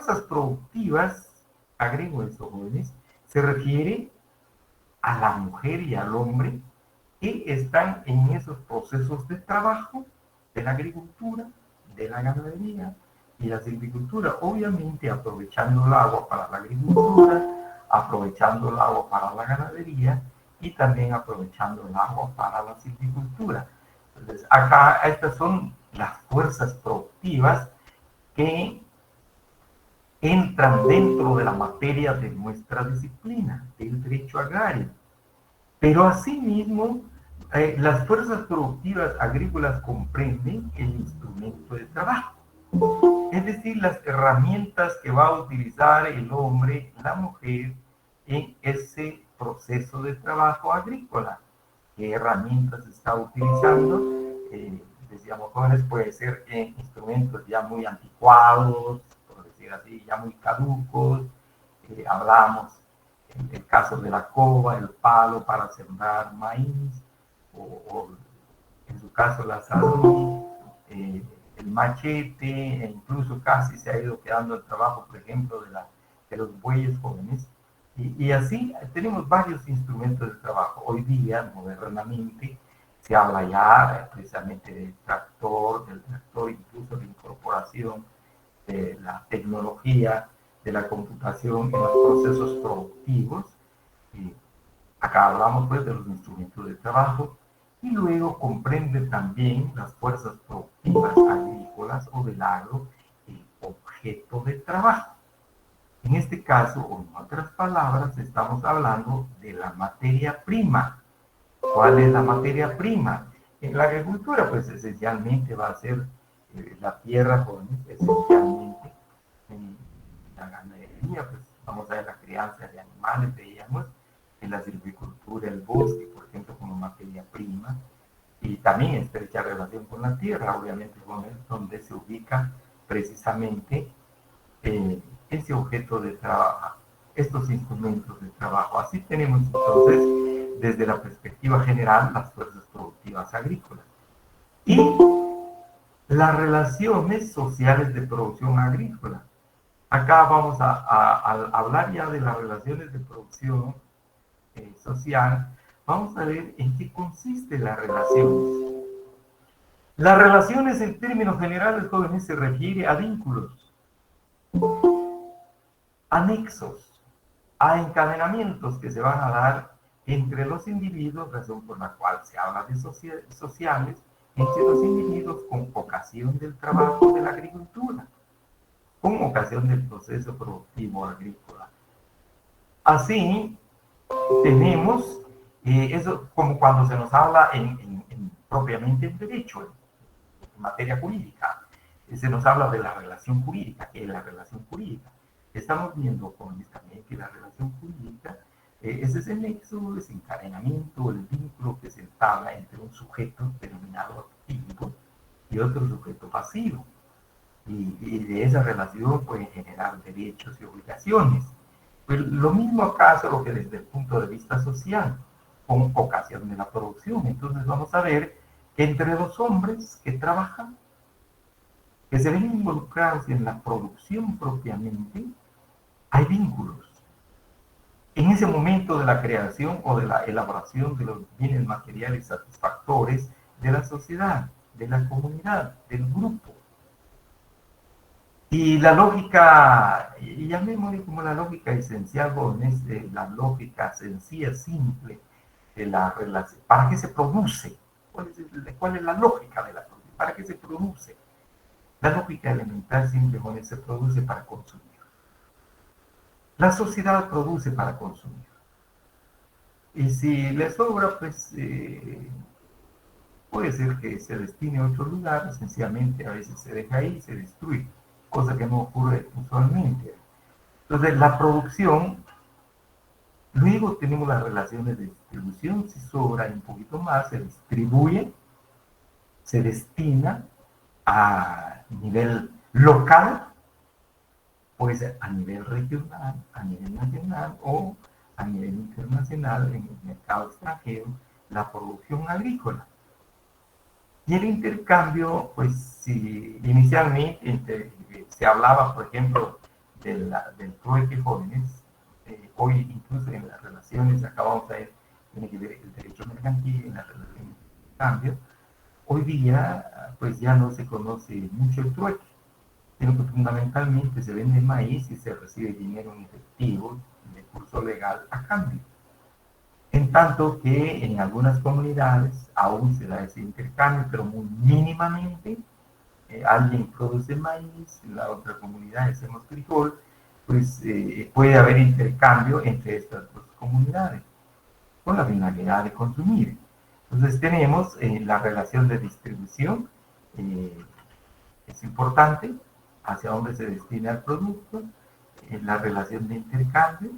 fuerzas productivas agrícolas o jóvenes se refiere a la mujer y al hombre que están en esos procesos de trabajo de la agricultura, de la ganadería y la silvicultura, obviamente aprovechando el agua para la agricultura, aprovechando el agua para la ganadería y también aprovechando el agua para la silvicultura. Entonces, acá estas son las fuerzas productivas que entran dentro de la materia de nuestra disciplina, del derecho agrario. Pero asimismo, las fuerzas productivas agrícolas comprenden el instrumento de trabajo, es decir, las herramientas que va a utilizar el hombre, la mujer, en ese proceso de trabajo agrícola. ¿Qué herramientas está utilizando? Decíamos jóvenes, puede ser instrumentos ya muy anticuados, por decir así, ya muy caducos. Hablamos en el caso de la coba, el palo para sembrar maíz, o en su caso la azadón, el machete, e incluso casi se ha ido quedando el trabajo, por ejemplo, de los bueyes jóvenes. Y así tenemos varios instrumentos de trabajo. Hoy día, modernamente, se habla ya precisamente del tractor, incluso de incorporación de la tecnología, de la computación en los procesos productivos. Acá hablamos pues de los instrumentos de trabajo y luego comprende también las fuerzas productivas agrícolas o del agro, el objeto de trabajo. En este caso, o en otras palabras, estamos hablando de la materia prima. ¿Cuál es la materia prima? En la agricultura, pues esencialmente va a ser la tierra, esencialmente. En la ganadería, pues vamos a ver la crianza de animales, veíamos, en la silvicultura, el bosque, por ejemplo, como materia prima, y también estrecha relación con la tierra, obviamente, donde se ubica precisamente ese objeto de trabajo, estos instrumentos de trabajo. Así tenemos entonces, desde la perspectiva general, las fuerzas productivas agrícolas. Y las relaciones sociales de producción agrícola. Acá vamos a hablar ya de las relaciones de producción social. Vamos a ver en qué consisten las relaciones. Las relaciones en términos generales, jóvenes, se refiere a vínculos, anexos, a encadenamientos que se van a dar entre los individuos, razón por la cual se habla de sociales, entre los individuos con ocasión del trabajo de la agricultura, con ocasión del proceso productivo agrícola. Así, tenemos eso como cuando se nos habla propiamente en derecho, en materia jurídica, se nos habla de la relación jurídica. ¿Qué es la relación jurídica? Estamos viendo también que la relación jurídica es ese nexo, ese encadenamiento, el vínculo que se entabla entre un sujeto denominado activo y otro sujeto pasivo. Y de esa relación pueden generar derechos y obligaciones. Pues lo mismo acaso lo que desde el punto de vista social, con ocasión de la producción. Entonces vamos a ver que entre los hombres que trabajan, que se ven involucrados en la producción propiamente, hay vínculos. En ese momento de la creación o de la elaboración de los bienes materiales satisfactores de la sociedad, de la comunidad, del grupo. Y la lógica, y llamémosle como la lógica esencial, jóvenes, la lógica sencilla, simple de la relación. ¿Para qué se produce? ¿Cuál es la lógica de la producción? ¿Para qué se produce? La lógica elemental simple, jóvenes, se produce para consumir. La sociedad produce para consumir. Y si le sobra, pues puede ser que se destine a otro lugar, sencillamente a veces se deja ahí y se destruye, cosa que no ocurre usualmente. Entonces, la producción, luego tenemos las relaciones de distribución, si sobra un poquito más, se distribuye, se destina a nivel local, puede ser a nivel regional, a nivel nacional o a nivel internacional en el mercado extranjero, la producción agrícola. Y el intercambio, pues si inicialmente se hablaba, por ejemplo, del trueque, jóvenes. Hoy incluso en las relaciones, acá vamos a ver, tiene que ver el derecho mercantil, en las relaciones de cambio. Hoy día, pues ya no se conoce mucho el trueque, sino que fundamentalmente se vende maíz y se recibe dinero en efectivo de curso legal a cambio. En tanto que en algunas comunidades aún se da ese intercambio, pero muy mínimamente. Alguien produce maíz, en la otra comunidad hacemos frijol, pues puede haber intercambio entre estas dos comunidades con la finalidad de consumir. Entonces tenemos la relación de distribución, eh, es importante, hacia dónde se destina el producto, la relación de intercambio,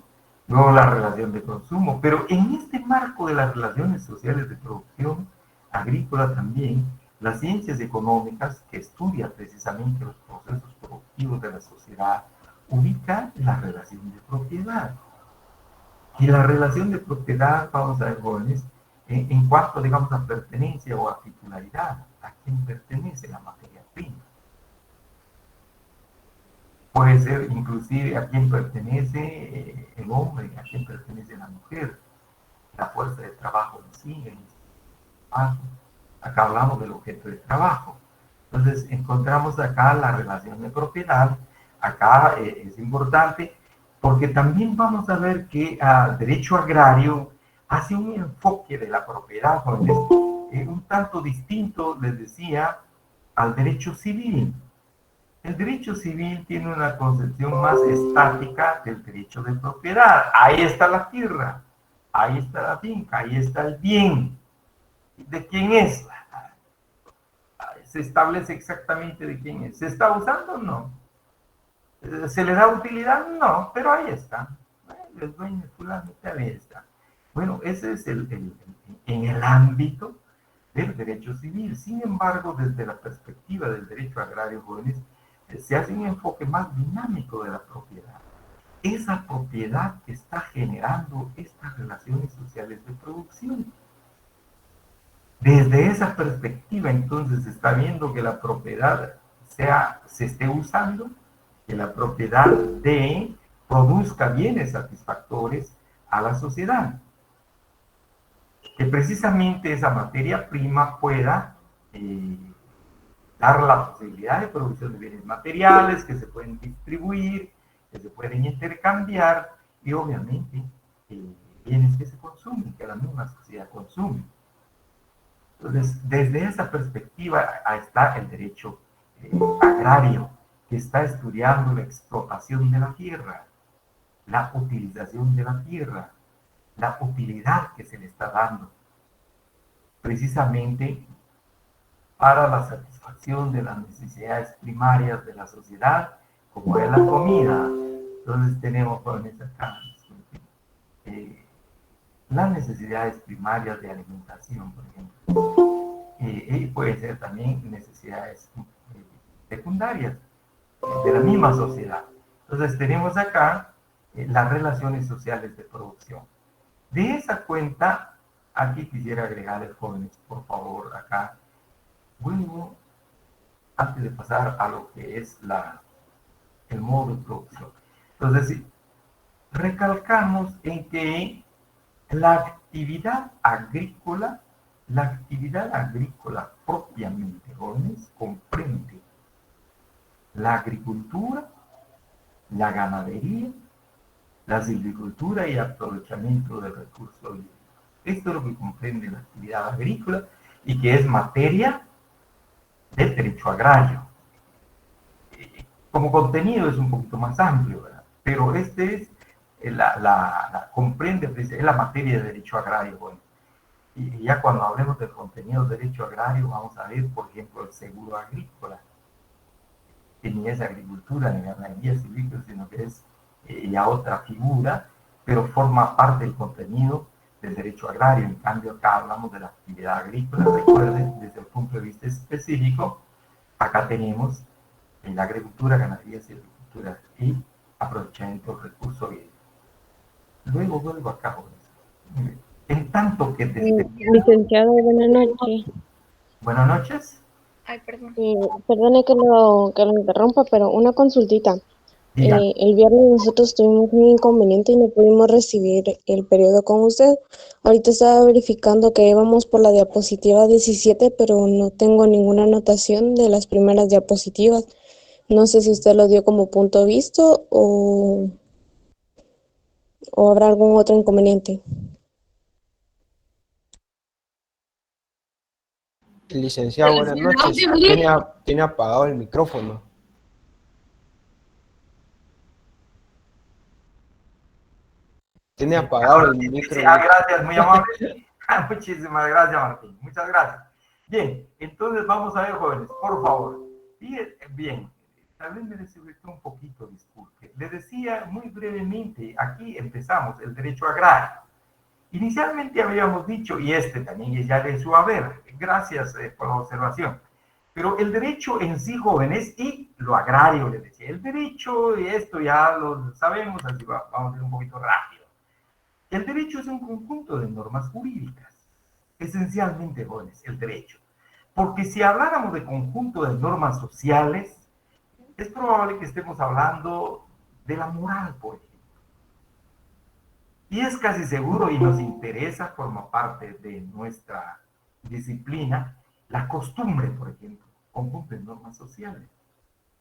luego la relación de consumo, pero en este marco de las relaciones sociales de producción agrícola también, las ciencias económicas, que estudian precisamente los procesos productivos de la sociedad, ubican la relación de propiedad. Y la relación de propiedad, vamos a ver, jóvenes, en cuanto, digamos, a pertenencia o a titularidad, a quién pertenece la materia prima. Puede ser inclusive a quién pertenece el hombre, a quién pertenece la mujer, la fuerza de trabajo en sí, el trabajo. Acá hablamos del objeto de trabajo. Entonces encontramos acá la relación de propiedad. Acá es importante porque también vamos a ver que el derecho agrario hace un enfoque de la propiedad, un tanto distinto, les decía, al derecho civil. El derecho civil tiene una concepción más estática del derecho de propiedad. Ahí está la tierra, ahí está la finca, ahí está el bien. ¿De quién es? Se establece exactamente de quién es. ¿Se está usando? No. ¿Se le da utilidad? No, pero ahí está. El dueño fulano, ahí está. Bueno, ese es en el ámbito del derecho civil. Sin embargo, desde la perspectiva del derecho agrario, jóvenes, se hace un enfoque más dinámico de la propiedad. Esa propiedad que está generando estas relaciones sociales de producción. Desde esa perspectiva, entonces, se está viendo que la propiedad se esté usando, que la propiedad produzca bienes satisfactores a la sociedad. Que precisamente esa materia prima pueda dar la posibilidad de producción de bienes materiales que se pueden distribuir, que se pueden intercambiar y obviamente bienes que se consumen, que la misma sociedad consume. Entonces, desde esa perspectiva está el derecho agrario, que está estudiando la explotación de la tierra, la utilización de la tierra, la utilidad que se le está dando, precisamente para la satisfacción de las necesidades primarias de la sociedad, como es la comida. Entonces tenemos jóvenes acá las necesidades primarias de alimentación, por ejemplo. Y puede ser también necesidades secundarias de la misma sociedad. Entonces tenemos acá las relaciones sociales de producción. De esa cuenta, aquí quisiera agregarles, jóvenes, por favor, acá, vuelvo, antes de pasar a lo que es el modo de producción. Entonces, recalcamos en que la actividad agrícola propiamente, jóvenes, comprende la agricultura, la ganadería, la silvicultura y aprovechamiento del recurso hídrico. Esto es lo que comprende la actividad agrícola y que es materia del derecho agrario. Como contenido es un poquito más amplio, ¿verdad? Pero este es comprende, es la materia de derecho agrario. Bueno, y ya cuando hablemos del contenido de derecho agrario, vamos a ver, por ejemplo, el seguro agrícola, que ni es agricultura ni ganadería civil, sino que es ya otra figura, pero forma parte del contenido del derecho agrario. En cambio, acá hablamos de la actividad agrícola. Recuerden, desde el punto de vista específico, acá tenemos la agricultura, ganadería, silvicultura y aprovechamiento del recurso hídrico. Luego vuelvo acá. En tanto que Licenciado, buenas noches. Buenas noches. Ay, perdón. Perdone que lo interrumpa, pero una consultita. Diga. El viernes nosotros tuvimos un inconveniente y no pudimos recibir el periodo con usted. Ahorita estaba verificando que íbamos por la diapositiva 17, pero no tengo ninguna anotación de las primeras diapositivas. No sé si usted lo dio como punto visto o habrá algún otro inconveniente. Licenciado, buenas noches. Tiene apagado el micrófono. Tiene apagado Ahora el sí, micro. sí, gracias, muy amable. Muchísimas gracias, Martín. Muchas gracias. Bien, entonces vamos a ver, jóvenes, por favor. Bien, tal vez me desubicé un poquito, disculpe. Le decía muy brevemente, aquí empezamos, el derecho agrario. Inicialmente habíamos dicho, y este también es ya de su haber, gracias por la observación, pero el derecho en sí, jóvenes, y lo agrario, les decía, el derecho, y esto ya lo sabemos, así vamos a ir un poquito rápido. El derecho es un conjunto de normas jurídicas, esencialmente, jóvenes, el derecho. Porque si habláramos de conjunto de normas sociales, es probable que estemos hablando de la moral, por ejemplo. Y es casi seguro y nos interesa, forma parte de nuestra disciplina, la costumbre, por ejemplo, conjunto de normas sociales.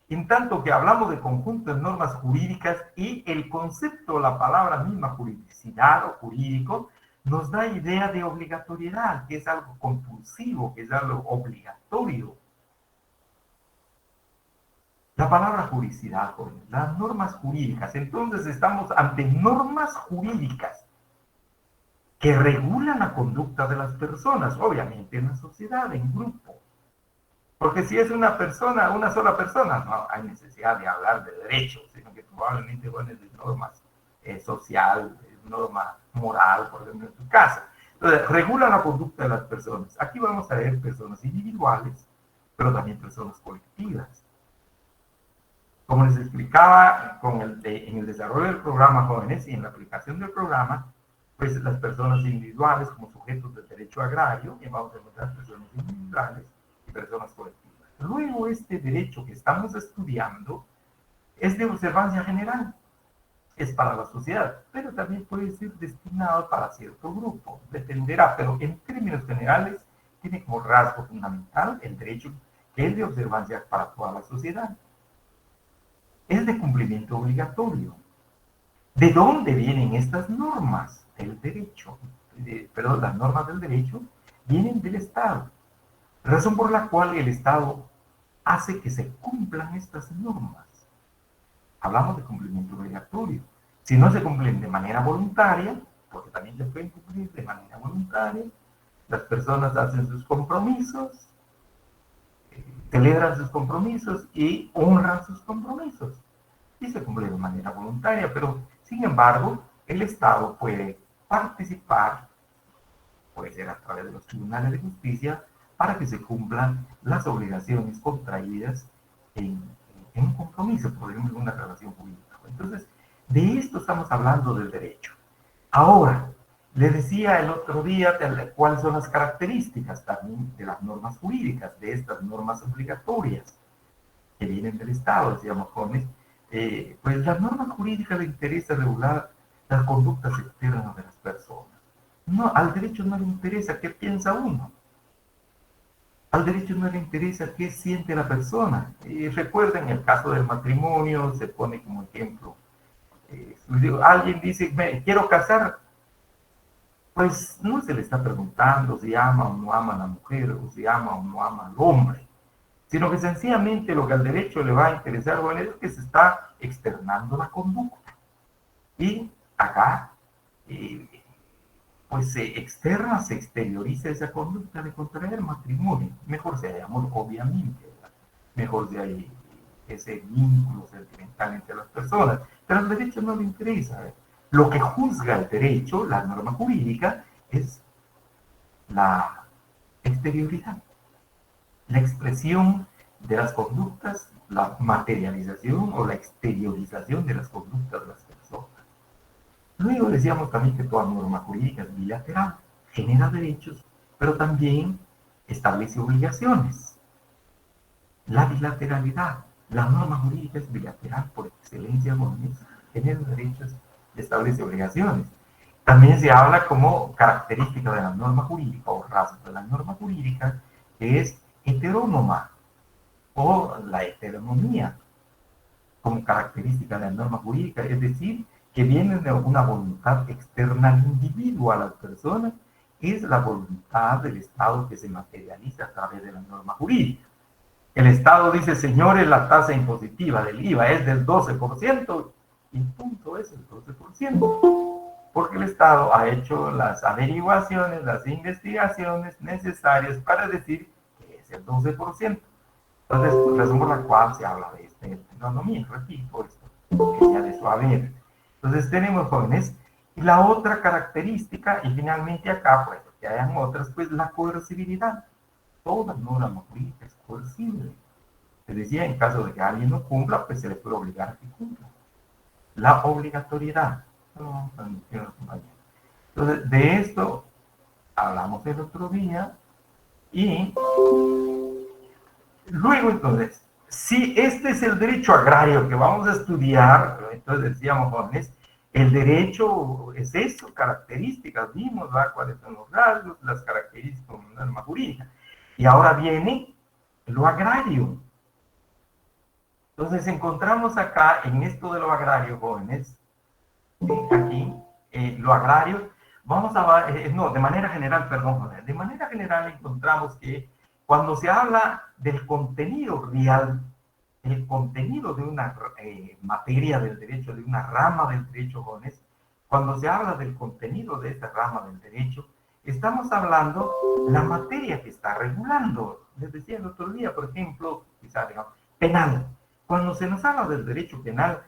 En tanto que hablamos de conjunto de normas jurídicas y el concepto, la palabra misma, juridicidad o jurídico, nos da idea de obligatoriedad, que es algo compulsivo, que es algo obligatorio. La palabra juridicidad, las normas jurídicas. Entonces estamos ante normas jurídicas que regulan la conducta de las personas, obviamente en la sociedad, en grupo. Porque si es una persona, una sola persona, no hay necesidad de hablar de derechos, sino que probablemente bueno, es de normas social, norma moral, por ejemplo, en tu casa. Entonces, regula la conducta de las personas. Aquí vamos a ver personas individuales, pero también personas colectivas. Como les explicaba en el desarrollo del programa Jóvenes y en la aplicación del programa, pues las personas individuales como sujetos del derecho agrario, y vamos a encontrar personas individuales y personas colectivas. Luego, este derecho que estamos estudiando es de observancia general, es para la sociedad, pero también puede ser destinado para cierto grupo, dependerá, pero en términos generales tiene como rasgo fundamental el derecho que es de observancia para toda la sociedad. Es de cumplimiento obligatorio. ¿De dónde vienen estas normas del derecho? Perdón, las normas del derecho vienen del Estado, razón por la cual el Estado hace que se cumplan estas normas. Hablamos de cumplimiento obligatorio. Si no se cumplen de manera voluntaria, porque también se pueden cumplir de manera voluntaria, las personas hacen sus compromisos, celebran sus compromisos y honran sus compromisos. Y se cumple de manera voluntaria, pero sin embargo, el Estado puede participar, puede ser a través de los tribunales de justicia, para que se cumplan las obligaciones contraídas en, en un compromiso, por ejemplo, en una relación jurídica. Entonces, de esto estamos hablando del derecho. Ahora, le decía el otro día cuáles son las características también de las normas jurídicas, de estas normas obligatorias que vienen del Estado, decíamos, jóvenes. Pues las normas jurídicas le interesa regular las conductas externas de las personas. No, al derecho no le interesa qué piensa uno. Al derecho no le interesa qué siente la persona. Recuerden el caso del matrimonio, se pone como ejemplo. Alguien dice, me quiero casar, pues no se le está preguntando si ama o no ama a la mujer, o si ama o no ama al hombre, sino que sencillamente lo que al derecho le va a interesar, bueno, es que se está externando la conducta. Y acá, pues se externa, se exterioriza esa conducta de contraer matrimonio. Mejor si hay amor, obviamente, ¿verdad? Mejor si hay ese vínculo sentimental entre las personas. Pero al derecho no le interesa. Lo que juzga el derecho, la norma jurídica, es la exterioridad, la expresión de las conductas, la materialización o la exteriorización de las conductas de las personas. Luego decíamos también que toda norma jurídica es bilateral, genera derechos, pero también establece obligaciones. La bilateralidad, La norma jurídica es bilateral por excelencia, jóvenes, tiene derechos, establece obligaciones. También se habla como característica de la norma jurídica o rasgo de la norma jurídica, que es heterónoma o la heteronomía como característica de la norma jurídica, es decir, que viene de una voluntad externa al individuo, a las personas, es la voluntad del Estado que se materializa a través de la norma jurídica. El Estado dice, señores, la tasa impositiva del IVA es del 12%, y punto, es el 12%, porque el Estado ha hecho las averiguaciones, las investigaciones necesarias para decir que es el 12%. Entonces, razón por la cual se habla de esta economía, repito, esto ya de su haber. Entonces, tenemos, jóvenes, y la otra característica, y finalmente acá, pues, que hayan otras, pues, la coercibilidad. Toda norma jurídica es coercible. Se decía, en caso de que alguien no cumpla, pues se le puede obligar a que cumpla. La obligatoriedad. Entonces, de esto hablamos el otro día, y luego, entonces, si este es el derecho agrario que vamos a estudiar, entonces decíamos, jóvenes, el derecho es eso, características, vimos, ¿verdad? Cuáles son los rasgos, las características de una norma jurídica. Y ahora viene lo agrario. Entonces encontramos acá, en esto de lo agrario, jóvenes, aquí, lo agrario, vamos a ver, no, de manera general, perdón, jóvenes, de manera general encontramos que cuando se habla del contenido real, el contenido de una materia del derecho, de una rama del derecho, jóvenes, cuando se habla del contenido de esta rama del derecho, estamos hablando la materia que está regulando. Les decía el otro día, por ejemplo, quizás digamos, penal. Cuando se nos habla del derecho penal,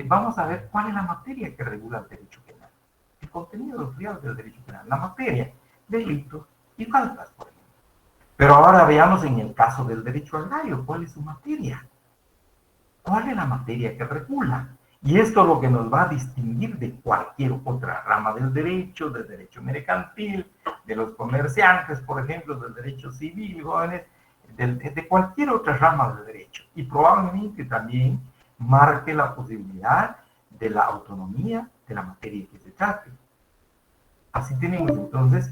vamos a ver cuál es la materia que regula el derecho penal. El contenido real del derecho penal, la materia, delitos y faltas, por ejemplo. Pero ahora veamos en el caso del derecho agrario, ¿cuál es su materia? ¿Cuál es la materia que regula? Y esto es lo que nos va a distinguir de cualquier otra rama del derecho mercantil, de los comerciantes, por ejemplo, del derecho civil, jóvenes, de cualquier otra rama del derecho. Y probablemente también marque la posibilidad de la autonomía de la materia que se trate. Así tenemos entonces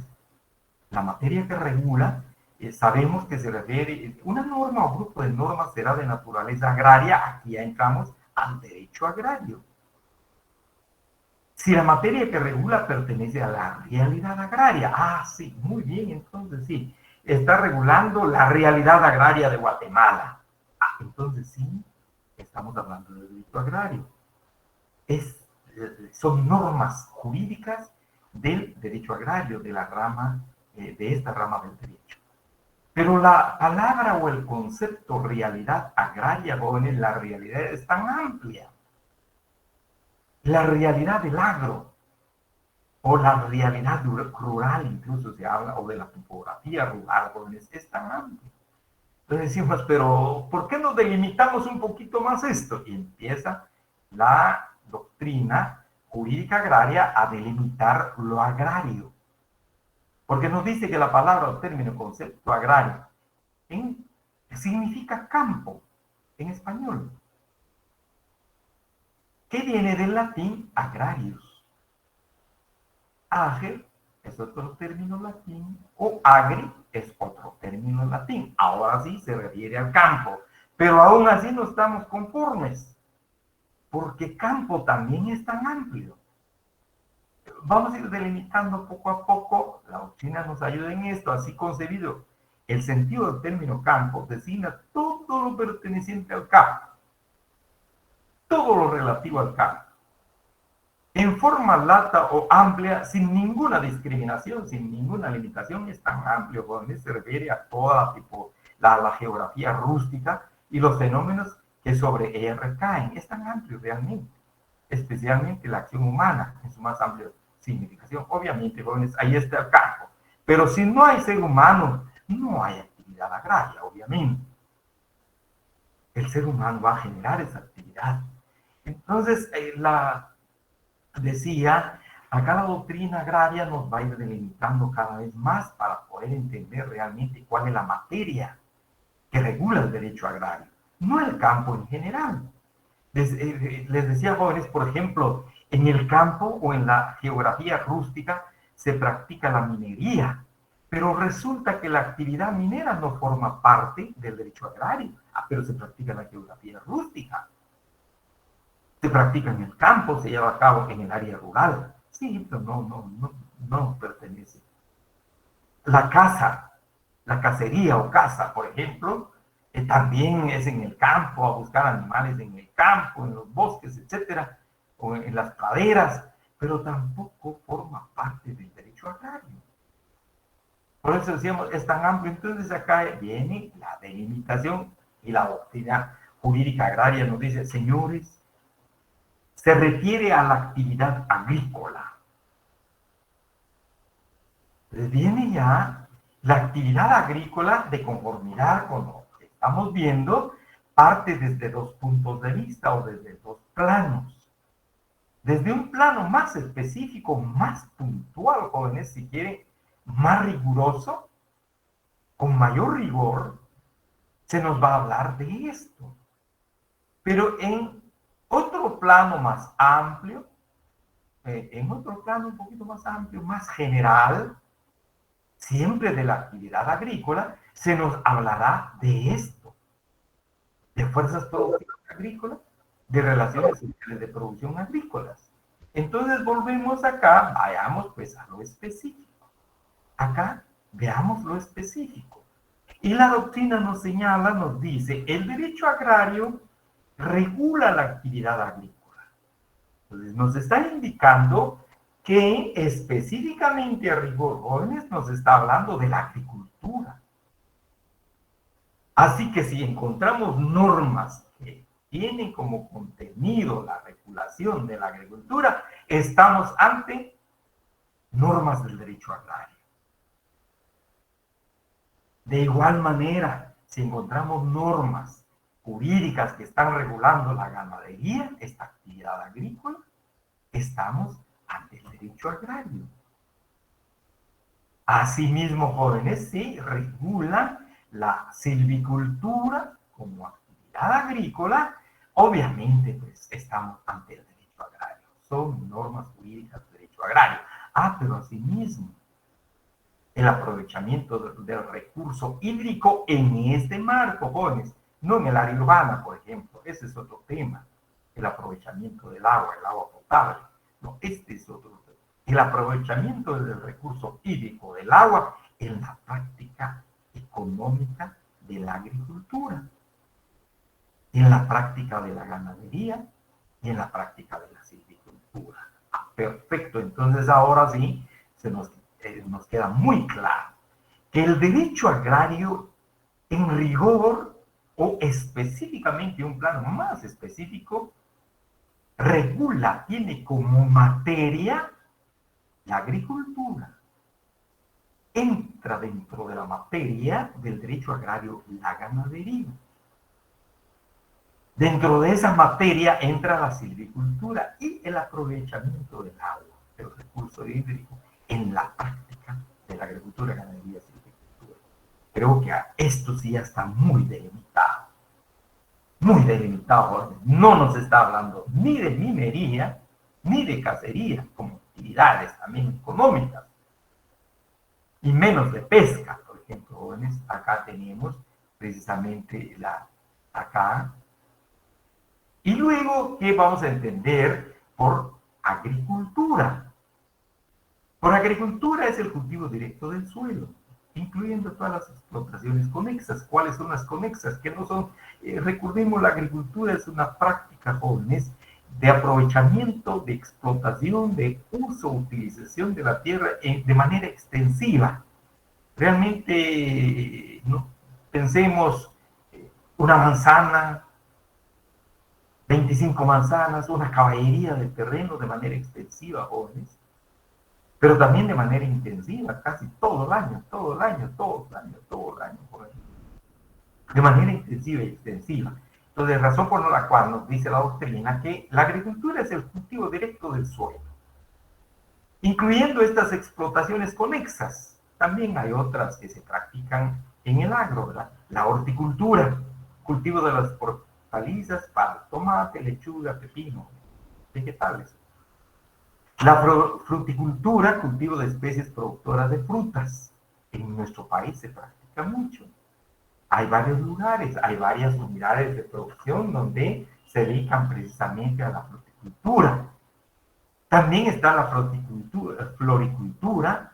la materia que regula. Sabemos que se refiere, una norma o grupo de normas será de naturaleza agraria, aquí ya entramos al derecho agrario. Si la materia que regula pertenece a la realidad agraria, sí, muy bien, entonces sí, está regulando la realidad agraria de Guatemala. Entonces sí, estamos hablando del derecho agrario. Son normas jurídicas del derecho agrario, de la rama, de esta rama del derecho. Pero la palabra o el concepto realidad agraria, jóvenes, la realidad es tan amplia. La realidad del agro, o la realidad rural, incluso se habla, o de la topografía rural, jóvenes, es tan amplia. Entonces decimos, pero ¿por qué no delimitamos un poquito más esto? Y empieza la doctrina jurídica agraria a delimitar lo agrario. Porque nos dice que la palabra o término concepto agrario significa campo en español, que viene del latín agrarius. Ager es otro término latín, o agri es otro término latín. Ahora sí se refiere al campo, pero aún así no estamos conformes, porque campo también es tan amplio. Vamos a ir delimitando poco a poco, la doctrina nos ayuda en esto, así concebido. El sentido del término campo designa todo lo perteneciente al campo, todo lo relativo al campo, en forma lata o amplia, sin ninguna discriminación, sin ninguna limitación. Es tan amplio, donde se refiere a toda la geografía rústica y los fenómenos que sobre ella recaen. Es tan amplio realmente, especialmente la acción humana en su más amplia significación. Obviamente, jóvenes, ahí está el campo. Pero si no hay ser humano, no hay actividad agraria, obviamente. El ser humano va a generar esa actividad. Entonces, decía, acá la doctrina agraria nos va a ir delimitando cada vez más para poder entender realmente cuál es la materia que regula el derecho agrario. no el campo en general. Les decía, jóvenes, por ejemplo, en el campo o en la geografía rústica se practica la minería, pero resulta que la actividad minera no forma parte del derecho agrario, pero se practica en la geografía rústica. Se practica en el campo, se lleva a cabo en el área rural. Sí, pero no pertenece. La caza, la cacería o caza, por ejemplo, también es en el campo, a buscar animales en el campo, en los bosques, etcétera, o en las praderas, pero tampoco forma parte del derecho agrario. Por eso decíamos, es tan amplio. Entonces acá viene la delimitación y la doctrina jurídica agraria nos dice, señores, se refiere a la actividad agrícola. Entonces viene ya la actividad agrícola de conformidad con lo que estamos viendo, parte desde dos puntos de vista o desde dos planos. Desde un plano más específico, más puntual, jóvenes, si quieren, más riguroso, con mayor rigor, se nos va a hablar de esto. Pero en otro plano más amplio, en otro plano un poquito más amplio, más general, siempre de la actividad agrícola, se nos hablará de esto, de fuerzas productivas agrícolas, de relaciones sociales de producción agrícolas. Entonces volvemos acá, vayamos pues a lo específico. Acá veamos lo específico. Y la doctrina nos señala, nos dice, el derecho agrario regula la actividad agrícola. Entonces nos está indicando que específicamente a rigor, jóvenes, nos está hablando de la agricultura. Así que si encontramos normas que tienen como contenido la regulación de la agricultura, estamos ante normas del derecho agrario. De igual manera, si encontramos normas jurídicas que están regulando la ganadería, esta actividad agrícola, estamos ante el derecho agrario. Asimismo, jóvenes, sí, regulan la silvicultura como actividad agrícola, obviamente, pues, estamos ante el derecho agrario. Son normas jurídicas del derecho agrario. Pero asimismo, el aprovechamiento del recurso hídrico en este marco, jóvenes, no en el área urbana, por ejemplo, ese es otro tema, el aprovechamiento del agua, el agua potable, no, este es otro tema. El aprovechamiento del recurso hídrico del agua en la práctica económica de la agricultura, en la práctica de la ganadería y en la práctica de la silvicultura. Perfecto, entonces ahora sí nos queda muy claro que el derecho agrario en rigor o específicamente un plano más específico regula, tiene como materia la agricultura. Entra dentro de la materia del derecho agrario la ganadería. Dentro de esa materia entra la silvicultura y el aprovechamiento del agua, del recurso hídrico, en la práctica de la agricultura, ganadería y silvicultura. Creo que esto sí ya está muy delimitado. Muy delimitado. No nos está hablando ni de minería, ni de cacería, como actividades también económicas, y menos de pesca, por ejemplo, jóvenes. Acá tenemos precisamente acá. Y luego, ¿qué vamos a entender por agricultura? Por agricultura es el cultivo directo del suelo, incluyendo todas las explotaciones conexas. ¿Cuáles son las conexas? Que no son, recordemos, la agricultura es una práctica, jóvenes, de aprovechamiento, de explotación, de uso, utilización de la tierra de manera extensiva. Realmente, no, pensemos una manzana, 25 manzanas, una caballería de terreno de manera extensiva, jóvenes, pero también de manera intensiva, casi todo el año, jóvenes, de manera intensiva y extensiva. Entonces, razón por la cual nos dice la doctrina que la agricultura es el cultivo directo del suelo, incluyendo estas explotaciones conexas. También hay otras que se practican en el agro, ¿verdad? La horticultura, cultivo de las hortalizas para tomate, lechuga, pepino, vegetales. La fruticultura, cultivo de especies productoras de frutas. En nuestro país se practica mucho. Hay varios lugares, hay varias unidades de producción donde se dedican precisamente a la fruticultura. También está la floricultura,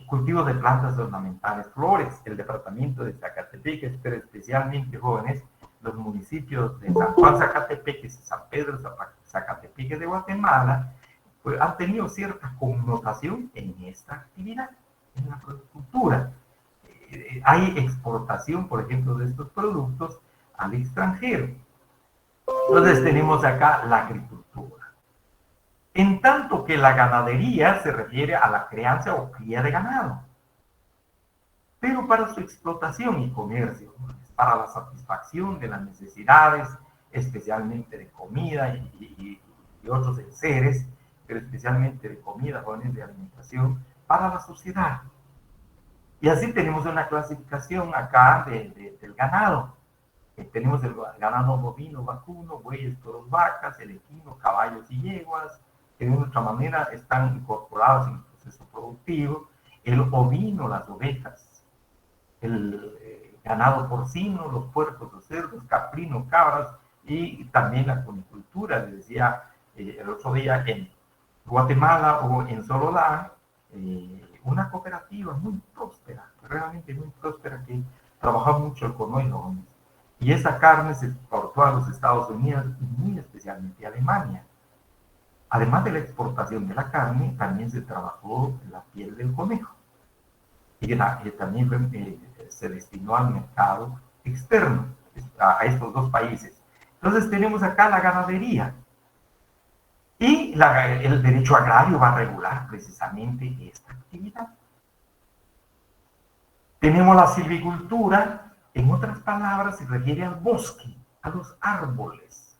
cultivo de plantas ornamentales, flores. El departamento de Zacatepeques, pero especialmente jóvenes, los municipios de San Juan Zacatepeques y San Pedro Zacatepeques de Guatemala, pues han tenido cierta connotación en esta actividad, en la floricultura. Hay exportación, por ejemplo, de estos productos al extranjero. Entonces tenemos acá la agricultura. En tanto que la ganadería se refiere a la crianza o cría de ganado, pero para su explotación y comercio, para la satisfacción de las necesidades, especialmente de comida y otros enseres, pero especialmente de comida, jóvenes, de alimentación, para la sociedad. Y así tenemos una clasificación acá del ganado. Tenemos el ganado bovino, vacuno, bueyes, toros, vacas, el equino, caballos y yeguas, que de otra manera están incorporados en el proceso productivo. El ovino, las ovejas, el ganado porcino, los puercos, los cerdos, caprinos, cabras, y también la conicultura. Les decía el otro día en Guatemala o en Sololá, una cooperativa muy próspera, realmente muy próspera, que trabajaba mucho el conuelo. Y esa carne se exportó a los Estados Unidos y muy especialmente a Alemania. Además de la exportación de la carne, también se trabajó la piel del conejo. Y también se destinó al mercado externo, a estos dos países. Entonces tenemos acá la ganadería. Y el derecho agrario va a regular precisamente esta actividad. Tenemos la silvicultura, en otras palabras, se refiere al bosque, a los árboles.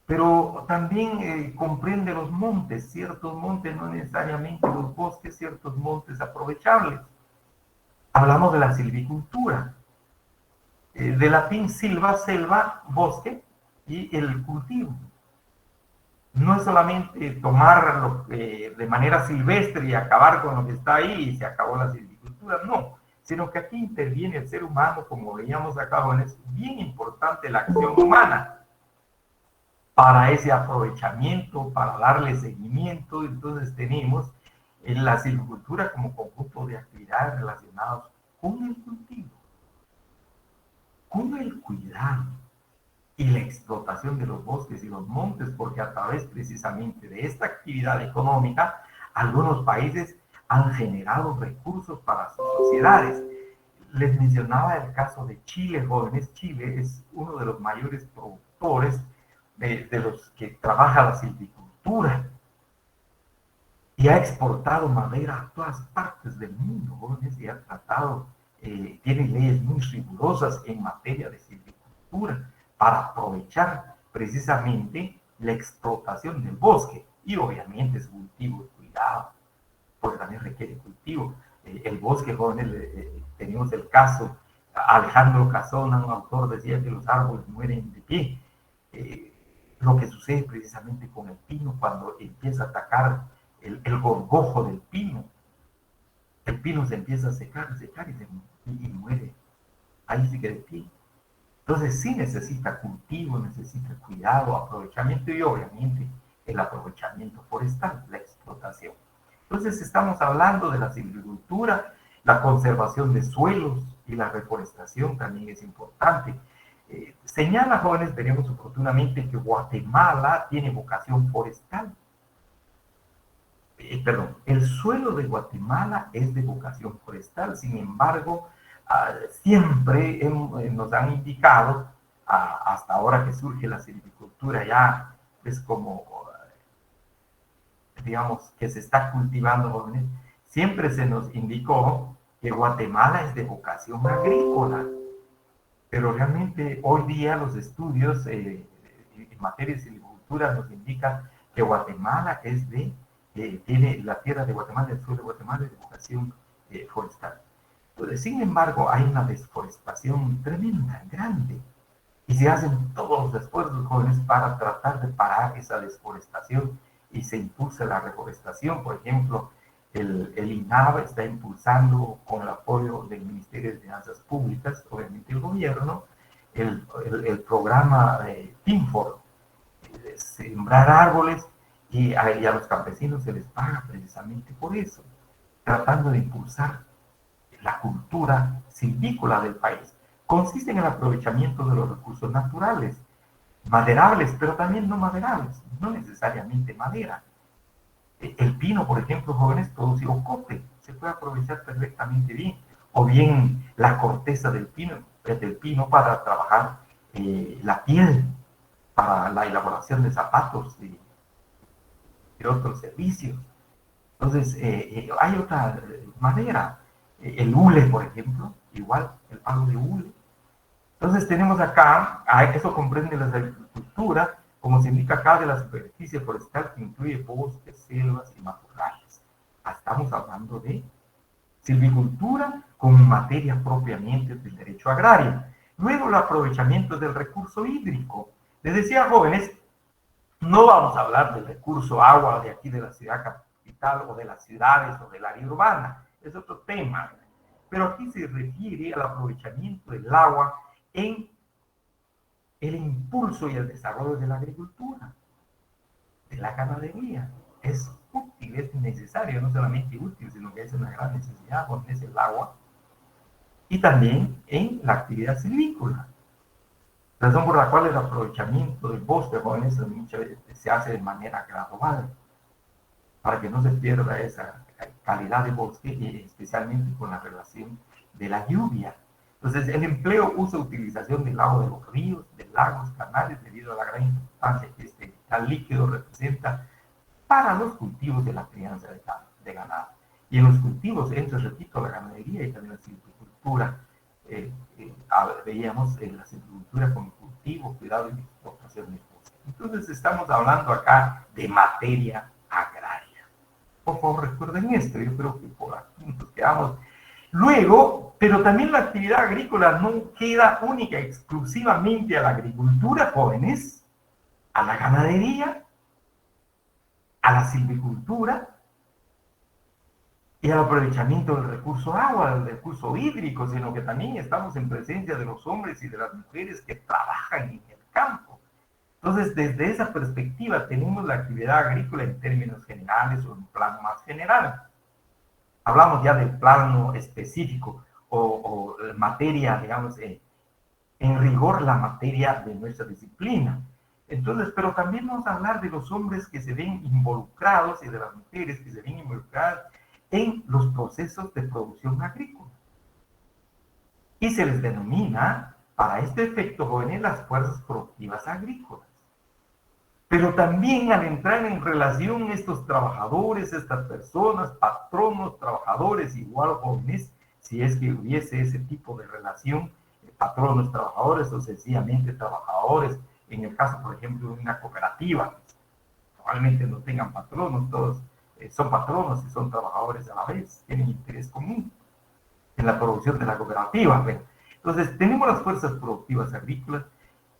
Pero también comprende los montes, ciertos montes, no necesariamente los bosques, ciertos montes aprovechables. Hablamos de la silvicultura, de latín silva, selva, bosque, y el cultivo. No es solamente tomarlo de manera silvestre y acabar con lo que está ahí y se acabó la silvicultura, no, sino que aquí interviene el ser humano, como veíamos acá, es bien importante la acción humana para ese aprovechamiento, para darle seguimiento. Entonces tenemos la silvicultura como conjunto de actividades relacionadas con el cultivo, con el cuidado y la explotación de los bosques y los montes, porque a través precisamente de esta actividad económica, algunos países han generado recursos para sus sociedades. Les mencionaba el caso de Chile, jóvenes. Chile es uno de los mayores productores de los que trabaja la silvicultura y ha exportado madera a todas partes del mundo, jóvenes, y ha tratado, tiene leyes muy rigurosas en materia de silvicultura, para aprovechar precisamente la explotación del bosque y obviamente su cultivo y cuidado, porque también requiere cultivo. El bosque, jóvenes, tenemos el caso, Alejandro Casona, un autor, decía que los árboles mueren de pie. Lo que sucede precisamente con el pino cuando empieza a atacar el gorgojo del pino. El pino se empieza a secar y muere. Ahí sigue de pie. Entonces sí necesita cultivo, necesita cuidado, aprovechamiento y obviamente el aprovechamiento forestal, la explotación. Entonces estamos hablando de la silvicultura, la conservación de suelos y la reforestación también es importante. Señala, jóvenes, veremos oportunamente que Guatemala tiene vocación forestal. El suelo de Guatemala es de vocación forestal, sin embargo, siempre nos han indicado, hasta ahora que surge la silvicultura ya es como, digamos, que se está cultivando, jóvenes, siempre se nos indicó que Guatemala es de vocación agrícola, pero realmente hoy día los estudios en materia de silvicultura nos indican que Guatemala tiene la tierra de Guatemala, el sur de Guatemala es de vocación forestal. Pues, sin embargo, hay una desforestación tremenda, grande, y se hacen todos los esfuerzos, jóvenes, para tratar de parar esa desforestación y se impulsa la reforestación. Por ejemplo, el INAVA está impulsando, con el apoyo del Ministerio de Finanzas Públicas, obviamente el gobierno, el programa TINFOR, sembrar árboles, y a los campesinos se les paga precisamente por eso, tratando de impulsar la cultura silvícola del país. Consiste en el aprovechamiento de los recursos naturales, maderables, pero también no maderables, no necesariamente madera. El pino, por ejemplo, jóvenes, produce ocote, se puede aprovechar perfectamente bien, o bien la corteza del pino para trabajar la piel, para la elaboración de zapatos y otros servicios. Entonces, hay otra madera, el hule, por ejemplo, igual, el palo de hule. Entonces tenemos acá, eso comprende la agricultura, como se indica acá, de la superficie forestal que incluye bosques, selvas y matorrales. Estamos hablando de silvicultura como materia propiamente del derecho agrario. Luego el aprovechamiento del recurso hídrico. Les decía, jóvenes, no vamos a hablar del recurso agua de aquí de la ciudad capital o de las ciudades o del área urbana, es otro tema. Pero aquí se refiere al aprovechamiento del agua en el impulso y el desarrollo de la agricultura, de la ganadería. Es útil, es necesario, no solamente útil, sino que es una gran necesidad, porque es el agua. Y también en la actividad silvícola. Razón por la cual el aprovechamiento del bosque, jóvenes, muchas veces se hace de manera gradual, para que no se pierda esa calidad de bosque, y especialmente con la relación de la lluvia. Entonces, el empleo, uso, utilización del agua de los ríos, de lagos, canales, debido a la gran importancia que este tal líquido representa para los cultivos de la crianza de ganado. Y en los cultivos, entonces, repito, la ganadería y también la silvicultura. Veíamos la silvicultura como cultivo, cuidado y explotación del bosque. Entonces, estamos hablando acá de materia agraria. Por favor, recuerden esto, yo creo que por aquí nos quedamos. Luego, pero también la actividad agrícola no queda única exclusivamente a la agricultura, jóvenes, a la ganadería, a la silvicultura y al aprovechamiento del recurso agua, del recurso hídrico, sino que también estamos en presencia de los hombres y de las mujeres que trabajan en el campo. Entonces, desde esa perspectiva tenemos la actividad agrícola en términos generales o en un plano más general. Hablamos ya del plano específico o materia, digamos, en rigor la materia de nuestra disciplina. Entonces, pero también vamos a hablar de los hombres que se ven involucrados y de las mujeres que se ven involucradas en los procesos de producción agrícola. Y se les denomina, para este efecto, jóvenes, las fuerzas productivas agrícolas. Pero también al entrar en relación estos trabajadores, estas personas, patronos, trabajadores, igual jóvenes, si es que hubiese ese tipo de relación, patronos, trabajadores o sencillamente trabajadores, en el caso, por ejemplo, de una cooperativa, probablemente no tengan patronos, todos son patronos y son trabajadores a la vez, tienen interés común en la producción de la cooperativa. Bueno, entonces, tenemos las fuerzas productivas agrícolas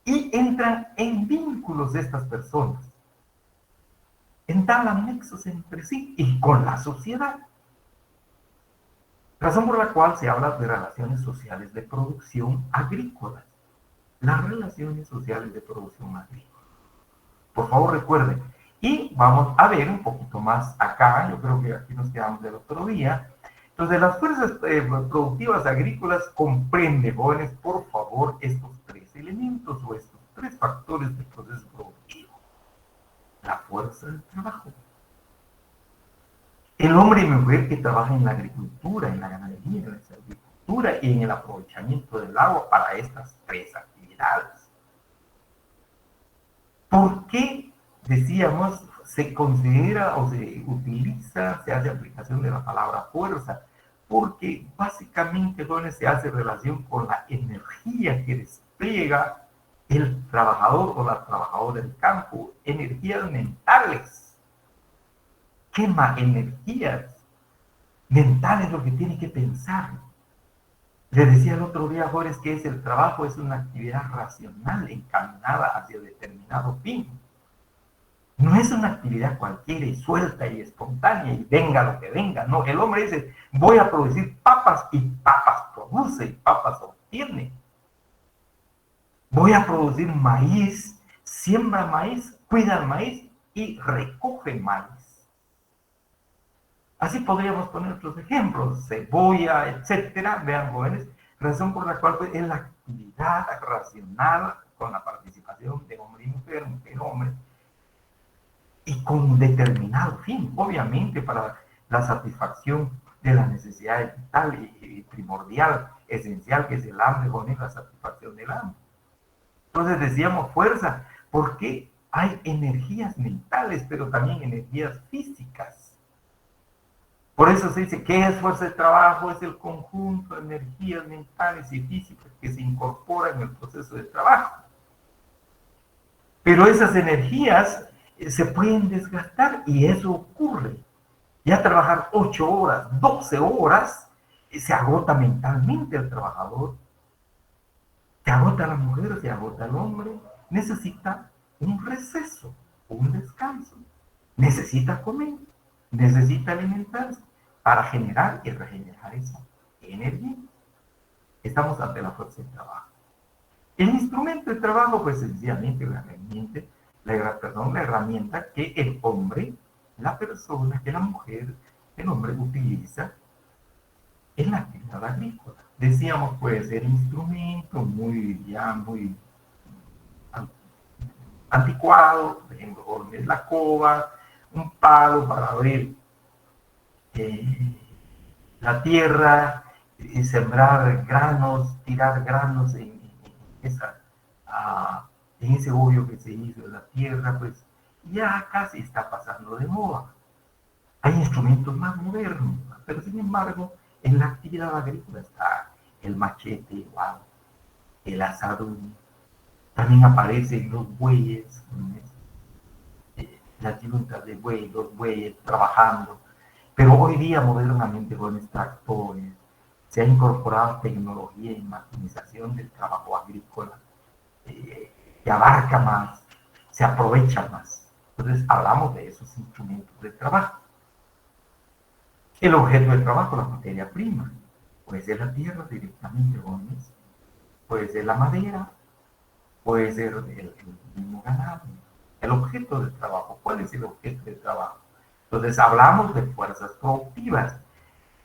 y entran en vínculos de estas personas, entablan nexos entre sí y con la sociedad. Razón por la cual se habla de relaciones sociales de producción agrícola. Las relaciones sociales de producción agrícola. Por favor, recuerden. Y vamos a ver un poquito más acá, yo creo que aquí nos quedamos del otro día. Entonces, las fuerzas productivas agrícolas comprenden, jóvenes, por favor, estos tres elementos o estos tres factores del proceso productivo. La fuerza del trabajo. El hombre y mujer que trabajan en la agricultura, en la ganadería, en la agricultura y en el aprovechamiento del agua para estas tres actividades. ¿Por qué, decíamos, se considera o se utiliza, se hace aplicación de la palabra fuerza? Porque básicamente, jóvenes, se hace relación con la energía que despliega el trabajador o la trabajadora del campo, energías mentales. Quema energías mentales, lo que tiene que pensar, Les decía el otro día, jóvenes, que el trabajo es una actividad racional encaminada hacia determinado fin. No es una actividad cualquiera y suelta y espontánea y venga lo que venga. No, el hombre dice, voy a producir papas y papas produce y papas obtiene. Voy a producir maíz, siembra maíz, cuida el maíz y recoge maíz. Así podríamos poner otros ejemplos, cebolla, etcétera. Vean, jóvenes, razón por la cual es la actividad racional con la participación de hombre y mujer, mujer, hombre, y con determinado fin, obviamente para la satisfacción de la necesidad vital y primordial, esencial, que es el hambre, jóvenes, la satisfacción del hambre. Entonces decíamos fuerza, porque hay energías mentales, pero también energías físicas. Por eso se dice, ¿qué es fuerza de trabajo? Es el conjunto de energías mentales y físicas que se incorporan en el proceso de trabajo. Pero esas energías se pueden desgastar y eso ocurre. Ya trabajar 8 horas, 12 horas, se agota mentalmente el trabajador. Se agota la mujer, se agota el hombre. Necesita un receso, un descanso. Necesita comer, necesita alimentarse para generar y regenerar esa energía. Estamos ante la fuerza de trabajo. El instrumento de trabajo, pues sencillamente la herramienta que el hombre, la persona, que la mujer, el hombre utiliza en la actividad agrícola. Decíamos, puede ser instrumento muy anticuado, por ejemplo, la coba, un palo para abrir la tierra, y sembrar granos, tirar granos en ese hoyo que se hizo en la tierra, pues ya casi está pasando de moda. Hay instrumentos más modernos, pero sin embargo, en la actividad agrícola está el machete igual, el asadón, también aparecen los bueyes, las yuntas de buey, los bueyes trabajando. Pero hoy día, modernamente, con los tractores, se ha incorporado tecnología y maquinización del trabajo agrícola, que abarca más, se aprovecha más. Entonces, hablamos de esos instrumentos de trabajo. El objeto de trabajo, la materia prima, puede ser la tierra directamente, jóvenes, puede ser la madera, puede ser el mismo ganado. El objeto de trabajo, ¿cuál es el objeto de trabajo? Entonces hablamos de fuerzas productivas.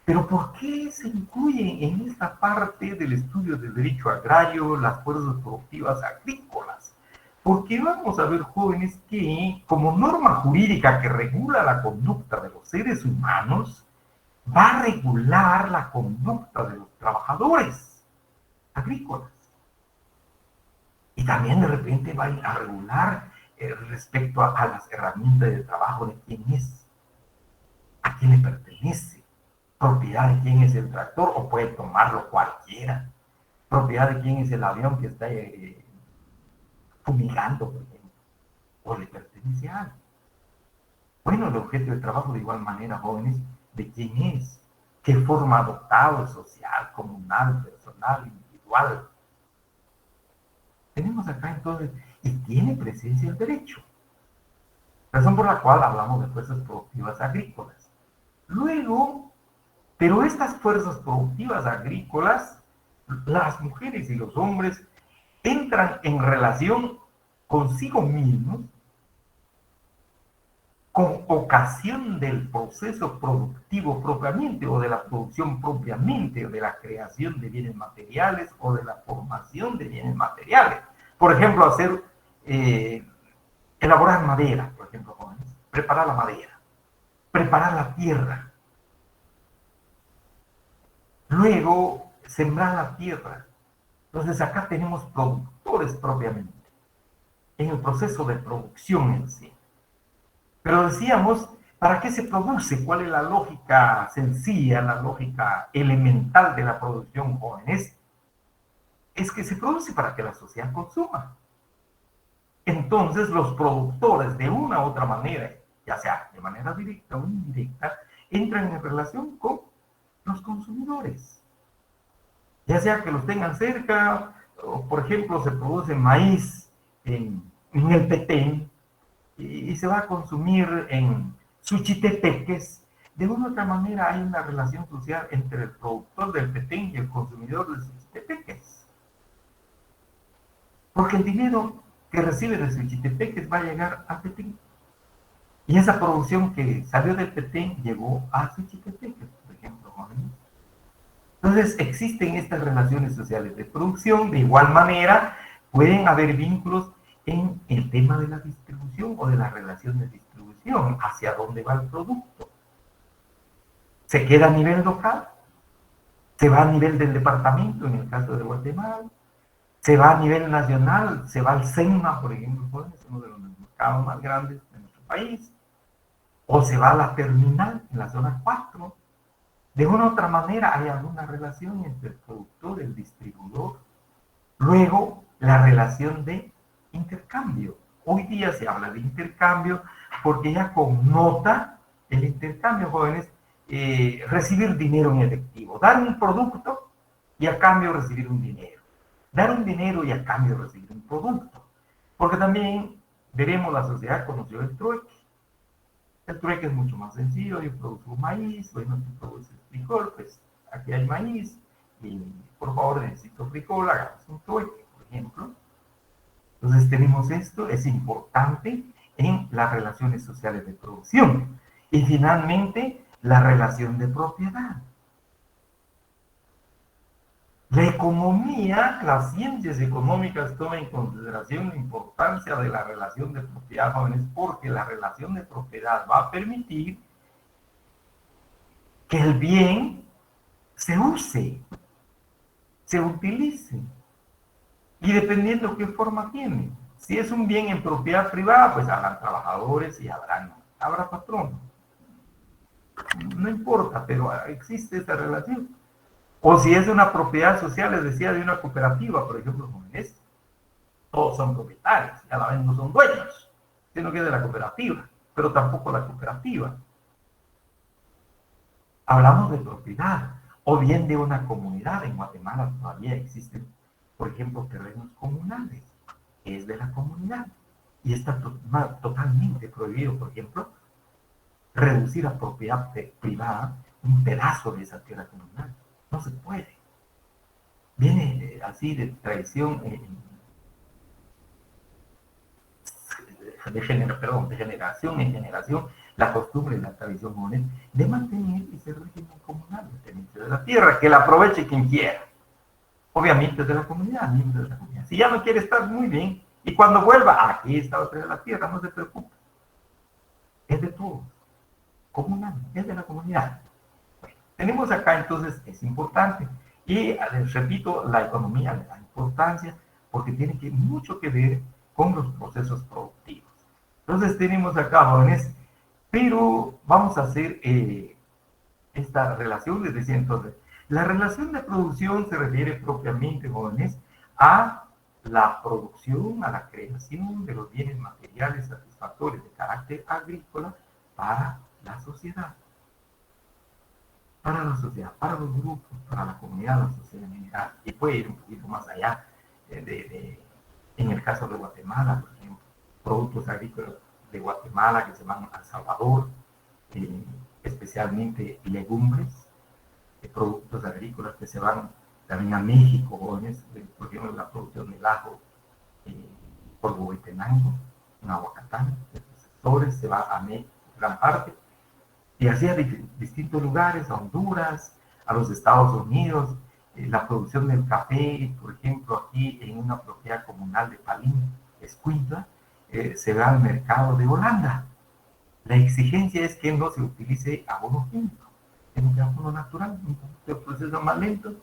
Pero ¿por qué se incluyen en esta parte del estudio del derecho agrario las fuerzas productivas agrícolas? Porque vamos a ver, jóvenes, que como norma jurídica que regula la conducta de los seres humanos, va a regular la conducta de los trabajadores agrícolas. Y también de repente va a regular respecto a las herramientas de trabajo de quién es, a quién le pertenece, propiedad de quién es el tractor, o puede tomarlo cualquiera, propiedad de quién es el avión que está fumigando, por ejemplo, o le pertenece a alguien. Bueno, el objeto de trabajo de igual manera, jóvenes, de quién es, qué forma adoptado, social, comunal, personal, individual. Tenemos acá entonces, y tiene presencia el derecho, razón por la cual hablamos de fuerzas productivas agrícolas. Luego, pero estas fuerzas productivas agrícolas, las mujeres y los hombres entran en relación consigo mismos con ocasión del proceso productivo propiamente, o de la producción propiamente, o de la creación de bienes materiales, o de la formación de bienes materiales. Por ejemplo, elaborar madera, por ejemplo, preparar la madera, preparar la tierra, luego sembrar la tierra. Entonces acá tenemos productores propiamente, en el proceso de producción en sí. Pero decíamos, ¿para qué se produce? ¿Cuál es la lógica sencilla, la lógica elemental de la producción, jóvenes? Es que se produce para que la sociedad consuma. Entonces los productores, de una u otra manera, ya sea de manera directa o indirecta, entran en relación con los consumidores. ya sea que los tengan cerca, o por ejemplo se produce maíz en el Petén y se va a consumir en Suchitepeques. De una u otra manera hay una relación social entre el productor del Petén y el consumidor de Suchitepeques. Porque el dinero que recibe de Suchitepeques va a llegar al Petén. Y esa producción que salió del Petén llegó a Suchitepeques, por ejemplo. Entonces existen estas relaciones sociales de producción. De igual manera pueden haber vínculos en el tema de la distribución o de la relación de distribución, hacia dónde va el producto. ¿Se queda a nivel local? ¿Se va a nivel del departamento, en el caso de Guatemala? ¿Se va a nivel nacional? ¿Se va al SENMA, por ejemplo, es uno de los mercados más grandes de nuestro país? ¿O se va a la terminal, en la zona 4? De una u otra manera hay alguna relación entre el productor y el distribuidor. Luego, la relación de intercambio. Hoy día se habla de intercambio porque ya connota el intercambio, jóvenes, recibir dinero en efectivo, dar un producto y a cambio recibir un dinero, dar un dinero y a cambio recibir un producto, porque también veremos la sociedad conoció el trueque. El trueque es mucho más sencillo. Yo produzco maíz, bueno, tú produces frijol, pues aquí hay maíz y por favor necesito frijol, hagamos un trueque, por ejemplo. Entonces tenemos esto, es importante en las relaciones sociales de producción. Y finalmente, la relación de propiedad. La economía, las ciencias económicas toman en consideración la importancia de la relación de propiedad, jóvenes, porque la relación de propiedad va a permitir que el bien se use, se utilice. Y dependiendo qué forma tiene. Si es un bien en propiedad privada, pues habrán trabajadores y habrá patrón. No importa, pero existe esa relación. O si es una propiedad social, les decía, de una cooperativa, por ejemplo, jóvenes, todos son propietarios, y a la vez no son dueños, sino que es de la cooperativa, pero tampoco la cooperativa. Hablamos de propiedad, o bien de una comunidad. En Guatemala todavía existen, por ejemplo, terrenos comunales, que es de la comunidad, y está totalmente prohibido, por ejemplo, reducir a propiedad privada un pedazo de esa tierra comunal. No se puede. Viene así de tradición, de generación en generación, la costumbre y la tradición moneda de mantener ese régimen comunal, de la tierra, que la aproveche quien quiera. Obviamente es de la comunidad, miembro de la comunidad. Si ya no quiere estar, muy bien. Y cuando vuelva, aquí está otra de la tierra, no se preocupe. Es de todos. Comunal, es de la comunidad. Bueno, tenemos acá entonces, es importante. Y les repito, la economía le da importancia porque tiene mucho que ver con los procesos productivos. Entonces tenemos acá, jóvenes, pero vamos a hacer esta relación. Les decía entonces, la relación de producción se refiere propiamente, jóvenes, a la producción, a la creación de los bienes materiales satisfactorios de carácter agrícola para la sociedad. Para la sociedad, para los grupos, para la comunidad, la sociedad en general. Y puede ir un poquito más allá, en el caso de Guatemala, por ejemplo, productos agrícolas de Guatemala que se van a El Salvador, especialmente legumbres, productos agrícolas que se van también a México, jóvenes, por ejemplo, la producción del ajo por Huehuetenango, en Aguacatán, sobre se va a México, gran parte, y así a distintos lugares, a Honduras, a los Estados Unidos. La producción del café, por ejemplo, aquí en una propiedad comunal de Palín, Escuintla, se va al mercado de Holanda. La exigencia es que no se utilice abono químico, es un abono natural, un proceso más lento,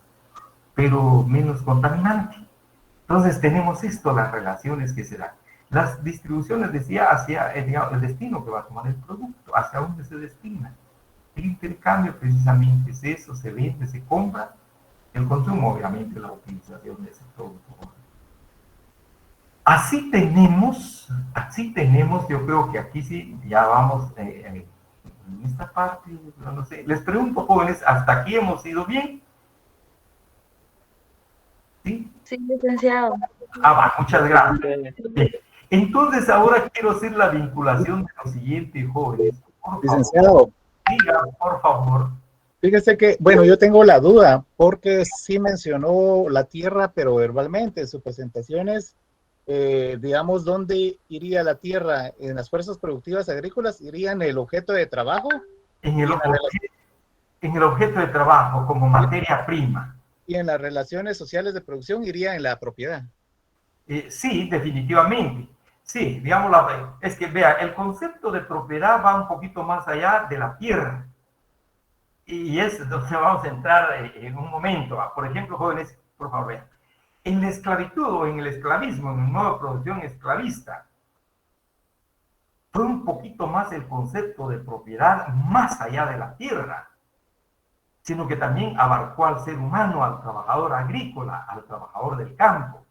pero menos contaminante. Entonces tenemos esto, las relaciones que se dan. Las distribuciones, decía, hacia el destino que va a tomar el producto, hacia dónde se destina. El intercambio precisamente es eso, se vende, se compra, el consumo, obviamente, la utilización de ese producto. Así tenemos, yo creo que aquí sí, ya vamos en esta parte, no sé, les pregunto, jóvenes, ¿hasta aquí hemos ido bien? ¿Sí? Sí, licenciado. Muchas gracias. Bien. Entonces, ahora quiero hacer la vinculación de los siguientes jóvenes. Por favor, Licenciado, diga, por favor. fíjese que, bueno, yo tengo la duda porque sí mencionó la tierra, pero verbalmente en sus presentaciones, digamos, ¿dónde iría la tierra? ¿En las fuerzas productivas agrícolas? ¿Iría en el objeto de trabajo? En ¿Y el, en, la en el objeto de trabajo como y- materia prima. y en las relaciones sociales de producción iría en la propiedad? Sí, definitivamente. Sí, digamos, es que vea, el concepto de propiedad va un poquito más allá de la tierra. Y es donde vamos a entrar en un momento. Por ejemplo, jóvenes, por favor, vean. En la esclavitud o en el esclavismo, en una nueva producción esclavista, fue un poquito más el concepto de propiedad más allá de la tierra, sino que también abarcó al ser humano, al trabajador agrícola, al trabajador del campo,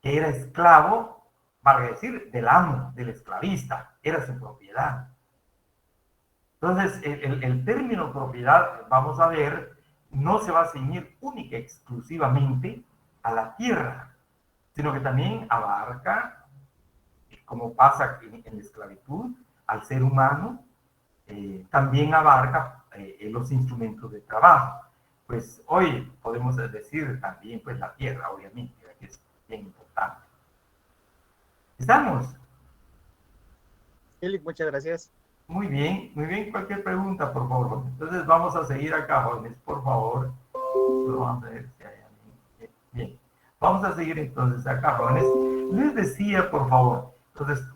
que era esclavo, vale decir, del amo, del esclavista, era su propiedad. Entonces, el término propiedad, vamos a ver, no se va a ceñir única y exclusivamente a la tierra, sino que también abarca, como pasa en la esclavitud, al ser humano, también abarca los instrumentos de trabajo. Pues hoy podemos decir también pues la tierra, obviamente, que es bien importante. ¿Estamos? Eli, muchas gracias. Muy bien, cualquier pregunta, por favor. Entonces vamos a seguir acá, jóvenes, por favor. Vamos a ver si hay alguien. Bien, vamos a seguir entonces acá, jóvenes. Les decía, por favor, entonces,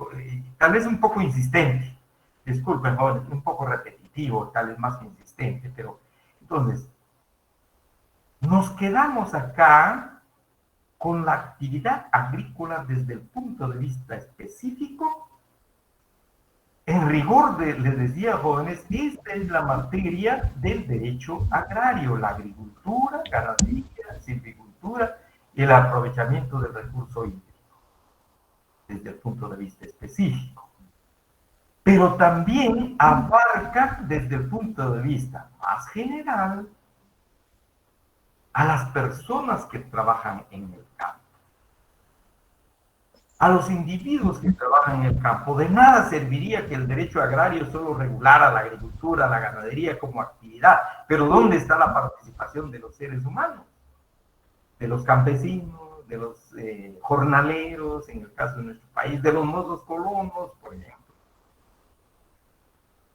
tal vez un poco insistente. Disculpen, jóvenes, un poco repetitivo, tal vez más que insistente, pero entonces, nos quedamos acá con la actividad agrícola desde el punto de vista específico. En rigor, les decía, jóvenes, esta es la materia del derecho agrario, la agricultura, ganadería, silvicultura y el aprovechamiento del recurso hídrico, desde el punto de vista específico. Pero también abarca desde el punto de vista más general a las personas que trabajan en el campo. A los individuos que trabajan en el campo. De nada serviría que el derecho agrario solo regulara la agricultura, la ganadería como actividad, pero ¿dónde está la participación de los seres humanos? De los campesinos, de los jornaleros, en el caso de nuestro país, de los nuevos colonos, por ejemplo.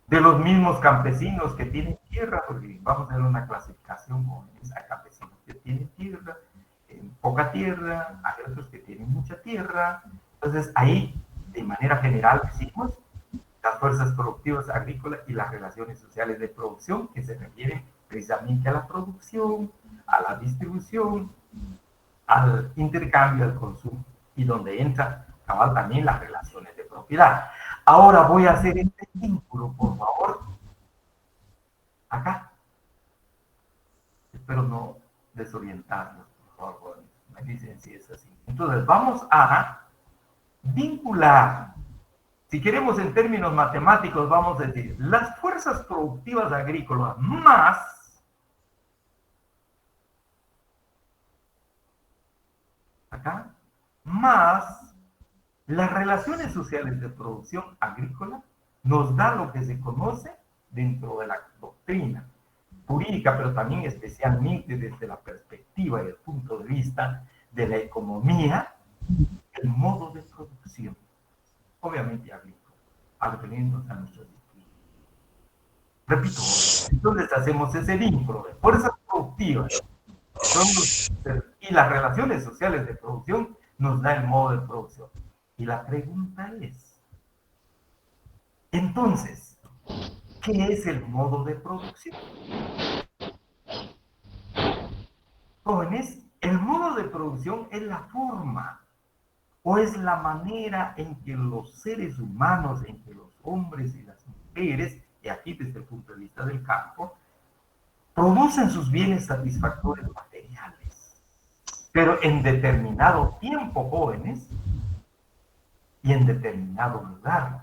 De los mismos campesinos que tienen tierra, porque vamos a ver una clasificación con a campesinos que tienen tierra, poca tierra, hay otros que tienen mucha tierra. Entonces ahí, de manera general, decimos las fuerzas productivas agrícolas y las relaciones sociales de producción, que se refieren precisamente a la producción, a la distribución, al intercambio, al consumo, y donde entra cabal también las relaciones de propiedad. Ahora voy a hacer este vínculo, por favor, acá. Espero no desorientarnos, por favor. Me dicen si es así. Entonces, vamos a vincular. Si queremos en términos matemáticos, vamos a decir, las fuerzas productivas agrícolas más, acá, más las relaciones sociales de producción agrícola, nos da lo que se conoce dentro de la doctrina jurídica, pero también especialmente desde la perspectiva y el punto de vista de la economía, el modo de producción, obviamente agrícola, refiriéndose a nuestros distintos. Repito, entonces hacemos ese vínculo de fuerzas productivas y las relaciones sociales de producción nos da el modo de producción. Y la pregunta es, entonces, ¿qué es el modo de producción? Jóvenes, el modo de producción es la forma o es la manera en que los seres humanos, en que los hombres y las mujeres, y aquí desde el punto de vista del campo, producen sus bienes satisfactorios materiales, pero en determinado tiempo, jóvenes, y en determinado lugar.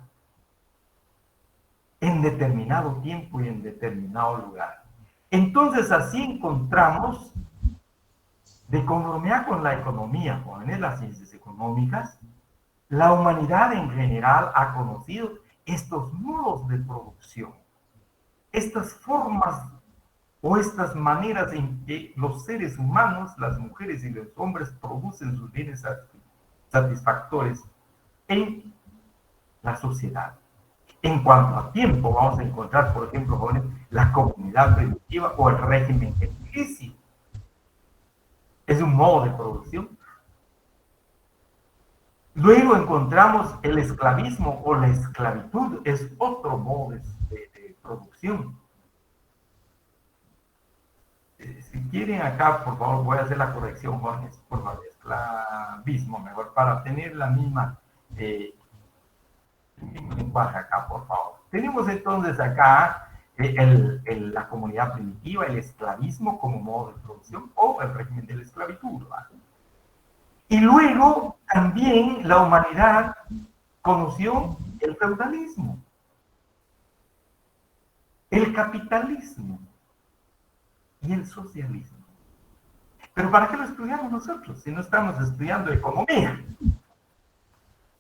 En determinado tiempo y en determinado lugar. Entonces así encontramos de conformidad con la economía, jóvenes, las ciencias económicas, la humanidad en general ha conocido estos modos de producción, estas formas o estas maneras en que los seres humanos, las mujeres y los hombres producen sus bienes satisfactores en la sociedad. En cuanto a tiempo, vamos a encontrar, por ejemplo, jóvenes, la comunidad primitiva o el régimen edilicio. Es un modo de producción. Luego encontramos el esclavismo o la esclavitud, es otro modo de producción. Si quieren acá, por favor, voy a hacer la corrección, jóvenes, por favor, esclavismo, mejor, para tener la misma lenguaje acá, por favor. Tenemos entonces acá la comunidad primitiva, el esclavismo como modo de producción o el régimen de la esclavitud, ¿vale? Y luego también la humanidad conoció el feudalismo, el capitalismo y el socialismo. Pero ¿para qué lo estudiamos nosotros si no estamos estudiando economía?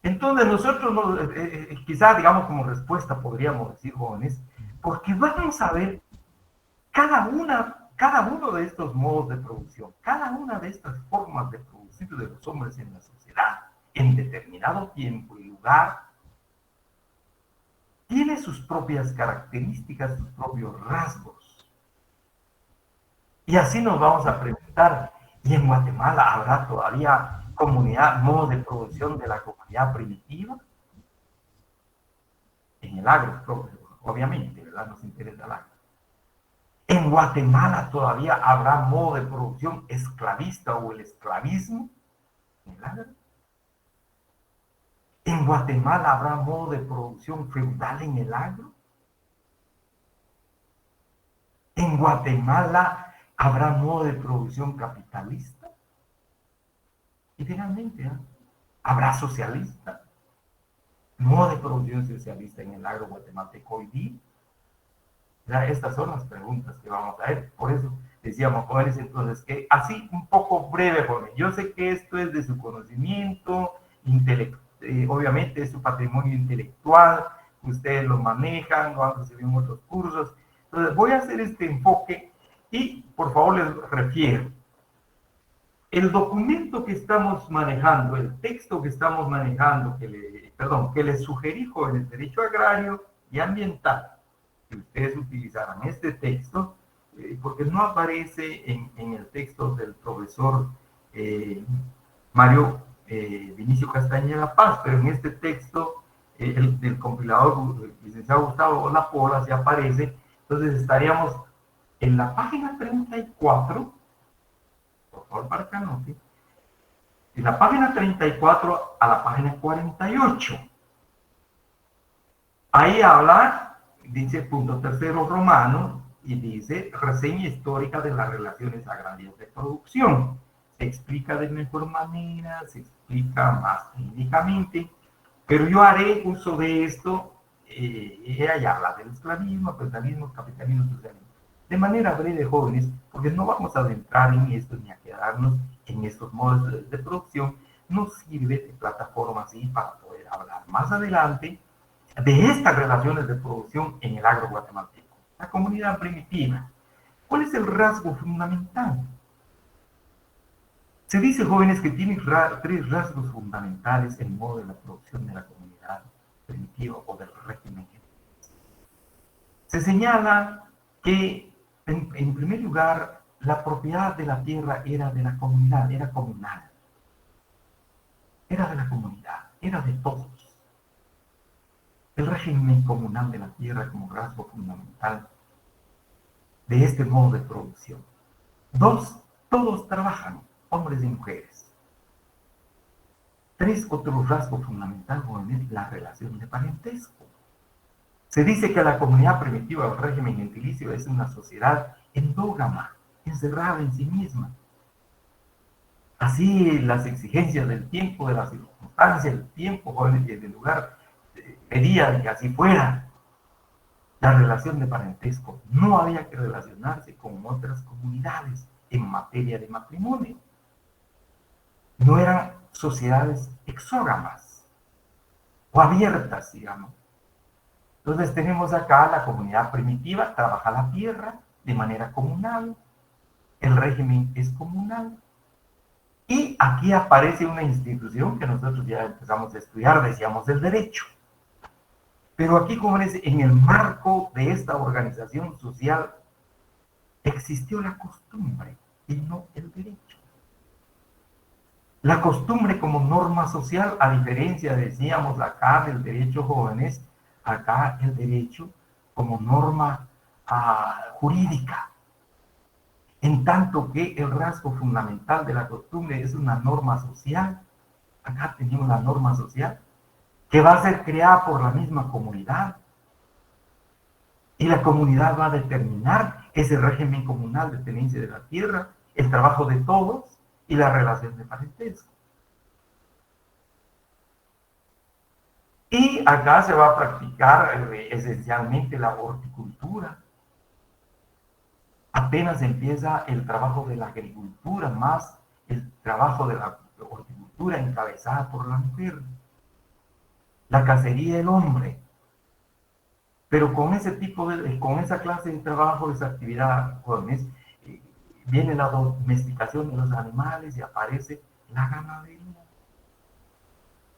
Entonces nosotros, quizás digamos como respuesta podríamos decir, jóvenes, porque vamos a ver cada uno de estos modos de producción, cada una de estas formas de producir de los hombres en la sociedad, en determinado tiempo y lugar, tiene sus propias características, sus propios rasgos. Y así nos vamos a preguntar, ¿y en Guatemala habrá todavía modo de producción de la comunidad primitiva? En el agro, obviamente, ¿verdad? Nos interesa el agro. ¿En Guatemala todavía habrá modo de producción esclavista o el esclavismo en el agro? ¿En Guatemala habrá modo de producción feudal en el agro? ¿En Guatemala habrá modo de producción capitalista? Y finalmente, ¿eh? ¿Habrá socialista? ¿Modo de producción socialista en el agro guatemalteco hoy día? Estas son las preguntas que vamos a ver. Por eso decíamos, jóvenes, entonces, que así un poco breve, joven. Yo sé que esto es de su conocimiento intelectual, obviamente es su patrimonio intelectual, ustedes lo manejan, lo han recibido en otros cursos. Entonces, voy a hacer este enfoque y, por favor, les refiero. El documento que estamos manejando, el texto que estamos manejando, que les sugerí, jóvenes, derecho agrario y ambiental, que ustedes utilizaran este texto, porque no aparece en el texto del profesor Mario Vinicio Castañeda Paz, pero en este texto del compilador licenciado Gustavo Lapola sí aparece. Entonces estaríamos en la página 34, por favor para que anote, de la página 34 a la página 48. Ahí habla, dice punto tercero romano, y dice reseña histórica de las relaciones agrarias de producción. Se explica de mejor manera, se explica más técnicamente, pero yo haré uso de esto, ella habla del esclavismo, feudalismo, capitalismo, socialismo. De manera breve, jóvenes, porque no vamos a adentrar en esto ni a quedarnos en estos modos de producción, nos sirve de plataforma así para poder hablar más adelante de estas relaciones de producción en el agro guatemalteco. La comunidad primitiva. ¿Cuál es el rasgo fundamental? Se dice, jóvenes, que tiene tres rasgos fundamentales en modo de la producción de la comunidad primitiva o del régimen. Se señala que, en primer lugar, la propiedad de la tierra era de la comunidad, era comunal. Era de la comunidad, era de todos. El régimen comunal de la tierra como rasgo fundamental de este modo de producción. Dos, todos trabajan, hombres y mujeres. Tres, otro rasgo fundamental, jóvenes, la relación de parentesco. Se dice que la comunidad primitiva o el régimen gentilicio es una sociedad endógama, encerrada en sí misma. Así las exigencias del tiempo, de las circunstancias, del tiempo, jóvenes, y del lugar, pedían que así fuera. La relación de parentesco. No había que relacionarse con otras comunidades en materia de matrimonio. no eran sociedades exógamas o abiertas, digamos. Entonces tenemos acá la comunidad primitiva, trabaja la tierra de manera comunal, el régimen es comunal. Y aquí aparece una institución que nosotros ya empezamos a estudiar, decíamos el derecho. Pero aquí, como dice, en el marco de esta organización social existió la costumbre y no el derecho. La costumbre como norma social, a diferencia, decíamos acá, del derecho jóvenes, acá el derecho como norma jurídica. En tanto que el rasgo fundamental de la costumbre es una norma social, acá tenemos la norma social, que va a ser creada por la misma comunidad. Y la comunidad va a determinar ese régimen comunal de tenencia de la tierra, el trabajo de todos y la relación de parentesco. Y acá se va a practicar esencialmente la horticultura. Apenas empieza el trabajo de la agricultura, más el trabajo de la horticultura encabezada por la mujer. La cacería del hombre. Pero con ese tipo con esa clase de trabajo, esa actividad, jóvenes, viene la domesticación de los animales y aparece la ganadería.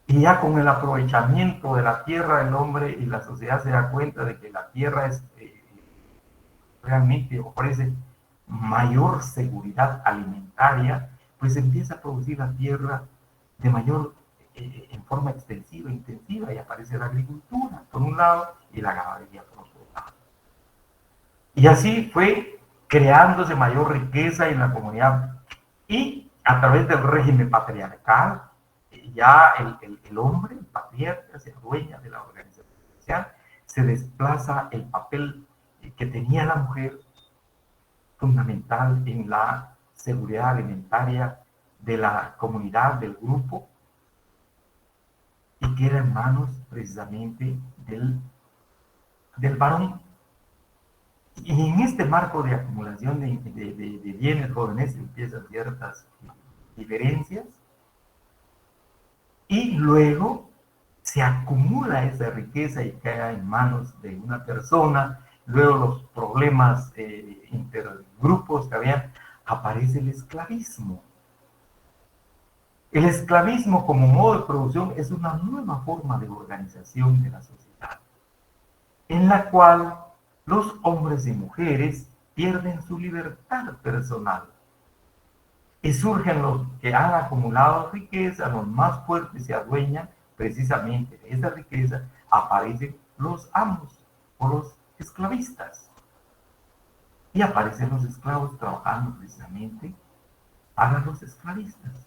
Y ya con el aprovechamiento de la tierra, el hombre y la sociedad se da cuenta de que la tierra es, realmente ofrece mayor seguridad alimentaria, pues empieza a producir la tierra de mayor, en forma extensiva, intensiva, y aparece la agricultura por un lado y la ganadería por otro lado. Y así fue creándose mayor riqueza en la comunidad. Y a través del régimen patriarcal, ya el hombre, el patriarca, se adueña de la organización social, se desplaza el papel que tenía la mujer fundamental en la seguridad alimentaria de la comunidad, del grupo, y queda en manos precisamente del varón. Y en este marco de acumulación de bienes jóvenes empiezan ciertas diferencias, y luego se acumula esa riqueza y queda en manos de una persona. Luego los problemas intergrupos que había, aparece el esclavismo. El esclavismo como modo de producción es una nueva forma de organización de la sociedad, en la cual los hombres y mujeres pierden su libertad personal. Y surgen los que han acumulado riqueza, los más fuertes se adueñan precisamente de esa riqueza, aparecen los amos o los esclavistas. Y aparecen los esclavos trabajando precisamente para los esclavistas.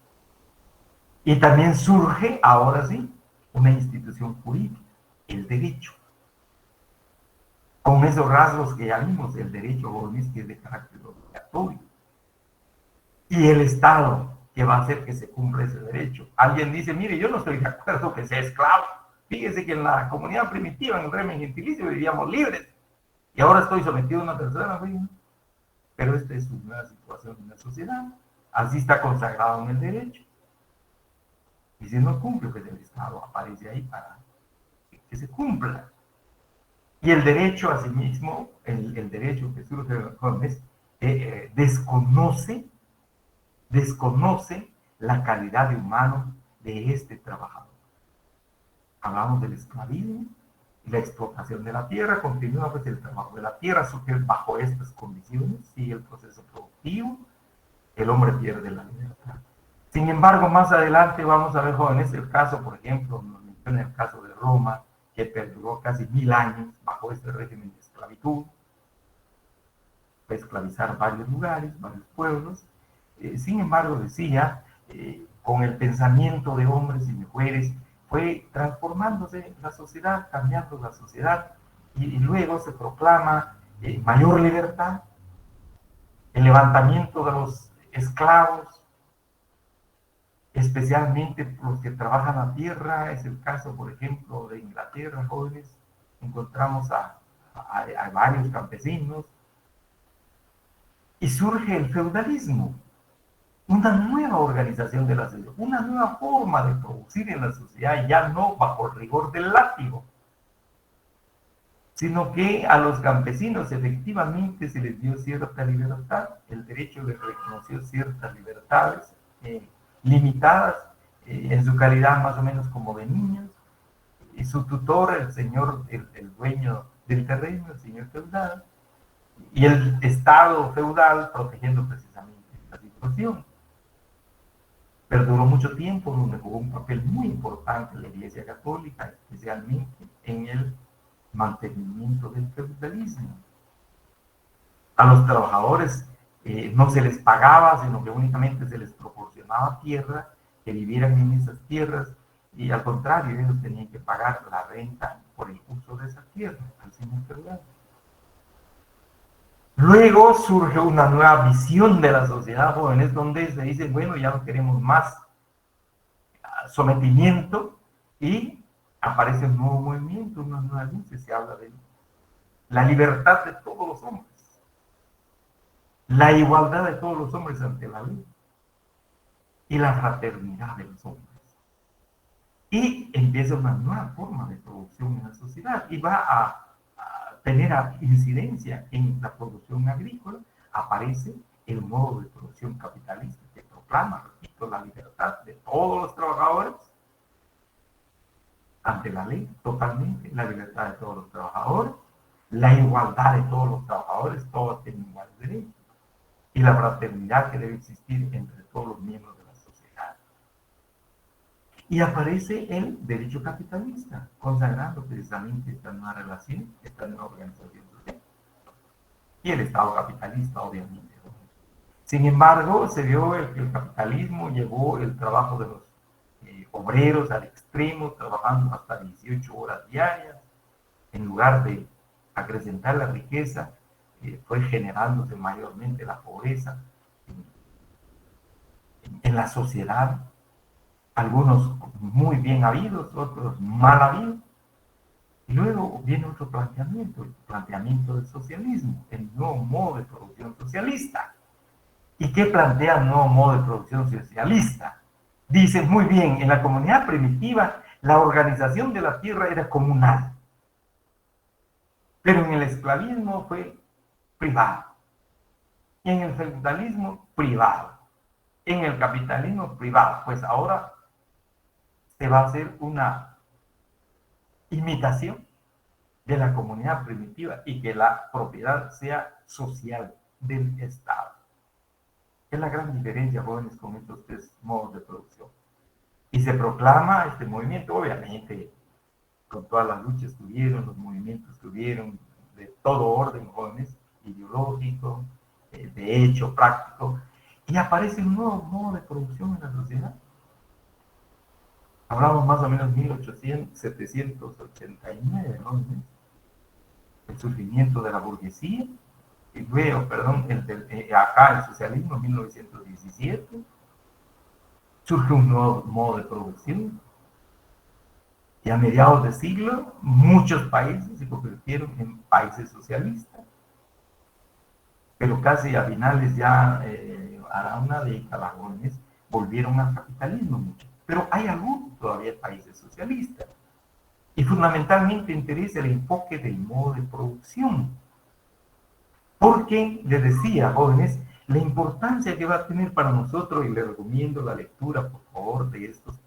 Y también surge, ahora sí, una institución jurídica, el derecho. Con esos rasgos que ya vimos, el derecho jóvenes, que es de carácter obligatorio. Y el Estado, que va a hacer que se cumpla ese derecho. Alguien dice, mire, yo no estoy de acuerdo que sea esclavo. Fíjese que en la comunidad primitiva, en el régimen gentilicio, vivíamos libres. Y ahora estoy sometido a una tercera reina. Pero esta es una situación en la sociedad. Así está consagrado en el derecho. Y si no cumple, pues el Estado aparece ahí para que se cumpla. Y el derecho, asimismo, el derecho que surge de los jóvenes, desconoce la calidad de humano de este trabajador. Hablamos del esclavismo y la explotación de la tierra. Continúa pues el trabajo de la tierra, surge bajo estas condiciones, sigue el proceso productivo, el hombre pierde la libertad. Sin embargo, más adelante vamos a ver, jóvenes, el caso, por ejemplo, nos menciona el caso de Roma, que perduró casi 1000 años bajo este régimen de esclavitud, fue esclavizar varios lugares, varios pueblos. Sin embargo, decía, con el pensamiento de hombres y mujeres, fue transformándose la sociedad, cambiando la sociedad, y luego se proclama mayor libertad, el levantamiento de los esclavos, especialmente los que trabajan la tierra. Es el caso, por ejemplo, de Inglaterra, jóvenes. Encontramos a varios campesinos. Y surge el feudalismo. una nueva organización de la sociedad, una nueva forma de producir en la sociedad, ya no bajo el rigor del látigo, sino que a los campesinos efectivamente se les dio cierta libertad, el derecho les reconoció ciertas libertades limitadas en su calidad más o menos como de niños, y su tutor, el señor, el dueño del terreno, el señor feudal, y el Estado feudal protegiendo precisamente esta situación. Perduró mucho tiempo, donde jugó un papel muy importante la Iglesia Católica, especialmente en el mantenimiento del feudalismo. A los trabajadores no se les pagaba, sino que únicamente se les proporcionaba tierra, que vivieran en esas tierras, y al contrario, ellos tenían que pagar la renta por el uso de esa tierra al señor feudal. Luego surge una nueva visión de la sociedad, jóvenes, donde se dice, bueno, ya no queremos más sometimiento, y aparece un nuevo movimiento, una nueva luz, y se habla de la libertad de todos los hombres, la igualdad de todos los hombres ante la ley, y la fraternidad de los hombres. Y empieza una nueva forma de producción en la sociedad, y va a tener incidencia en la producción agrícola. Aparece el modo de producción capitalista que proclama, repito, la libertad de todos los trabajadores ante la ley, totalmente, la libertad de todos los trabajadores, la igualdad de todos los trabajadores, todos tienen iguales derechos, y la fraternidad que debe existir entre todos los miembros de la sociedad. Y aparece el derecho capitalista, consagrando precisamente esta nueva relación, esta nueva organización social. Y el Estado capitalista, obviamente. Sin embargo, se vio que el capitalismo llevó el trabajo de los obreros al extremo, trabajando hasta 18 horas diarias, en lugar de acrecentar la riqueza, fue generándose mayormente la pobreza en la sociedad. Algunos muy bien habidos, otros mal habidos. Y luego viene otro planteamiento, el planteamiento del socialismo, el nuevo modo de producción socialista. ¿Y qué plantea el nuevo modo de producción socialista? Dicen muy bien, en la comunidad primitiva la organización de la tierra era comunal, pero en el esclavismo fue privado, en el feudalismo privado, en el capitalismo privado. Pues ahora se va a hacer una imitación de la comunidad primitiva y que la propiedad sea social del Estado. Es la gran diferencia, jóvenes, con estos tres modos de producción. Y se proclama este movimiento, obviamente, con todas las luchas que hubieron, los movimientos que hubieron, de todo orden, jóvenes, ideológico, de hecho, práctico, y aparece un nuevo modo de producción en la sociedad. Hablamos más o menos 1789, ¿no? El surgimiento de la burguesía, y luego, perdón, acá el socialismo, 1917, surge un nuevo modo de producción, y a mediados de siglo, muchos países se convirtieron en países socialistas, pero casi a finales ya, hará una década, jóvenes, volvieron al capitalismo mucho. Pero hay algunos todavía países socialistas. Y fundamentalmente interesa el enfoque del modo de producción. Porque, les decía, jóvenes, la importancia que va a tener para nosotros, y les recomiendo la lectura, por favor, de estos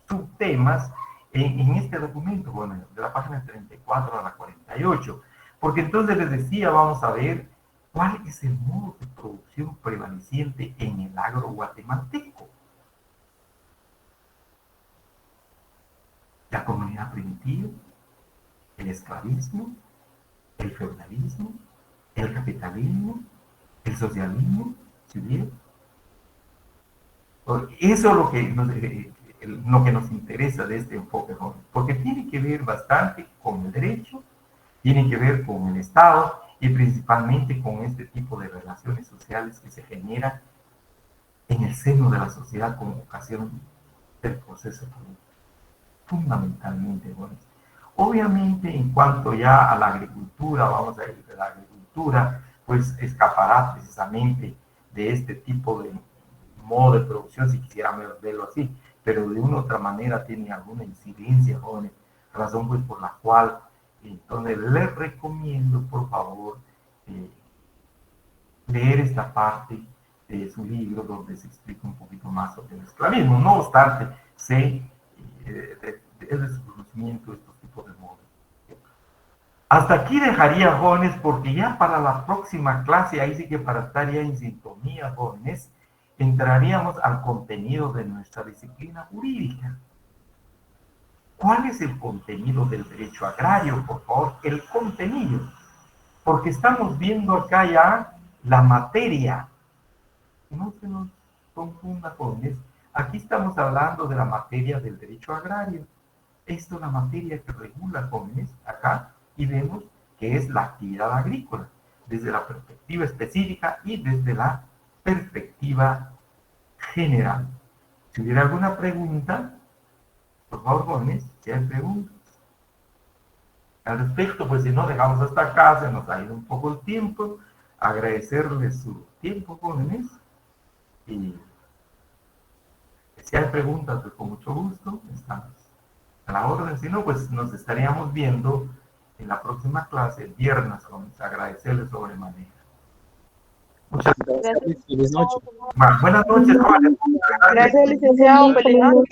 subtemas, en este documento, bueno, de la página 34 a la 48. Porque entonces les decía, vamos a ver cuál es el modo de producción prevaleciente en el agro guatemalteco. La comunidad primitiva, el esclavismo, el feudalismo, el capitalismo, el socialismo, ¿sí bien? Eso es lo que nos interesa de este enfoque joven, porque tiene que ver bastante con el derecho, tiene que ver con el Estado y principalmente con este tipo de relaciones sociales que se generan en el seno de la sociedad como ocasión del proceso político. Fundamentalmente, bueno. Obviamente, en cuanto ya a la agricultura, vamos a ir de la agricultura, pues escapará precisamente de este tipo de modo de producción, si quisiéramos verlo así, pero de una u otra manera tiene alguna incidencia, jóvenes, razón pues por la cual entonces les recomiendo por favor leer esta parte de su libro donde se explica un poquito más sobre el esclavismo. No obstante, sé es de su conocimiento estos tipos de modos. Hasta aquí dejaría, jóvenes, porque ya para la próxima clase, ahí sí que para estar ya en sintonía, jóvenes, entraríamos al contenido de nuestra disciplina jurídica. ¿Cuál es el contenido del derecho agrario? Por favor, el contenido. Porque estamos viendo acá ya la materia. No se nos confunda, jóvenes. Aquí estamos hablando de la materia del derecho agrario. Esto es la materia que regula, jóvenes, acá, y vemos que es la actividad agrícola, desde la perspectiva específica y desde la perspectiva general. Si hubiera alguna pregunta, por favor, jóvenes, si hay preguntas al respecto, pues si no, dejamos hasta acá, se nos ha ido un poco el tiempo. Agradecerles su tiempo, jóvenes, y si hay preguntas, pues con mucho gusto, estamos a la orden. Si no, pues nos estaríamos viendo en la próxima clase, el viernes, jóvenes. Agradecerles sobremanera. Muchas Gracias. Feliz noche. buenas noches, jóvenes. Gracias, licenciado. Feliz noche.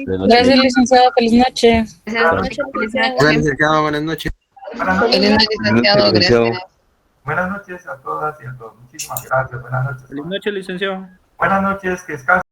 Gracias, licenciado. Feliz noche. Gracias, licenciado. Buenas noches. Buenas noches. Feliz noche, licenciado. Gracias. Buenas noches a todas y a todos. Muchísimas gracias. Buenas noches. Feliz noche, licenciado. Buenas noches, que descansen.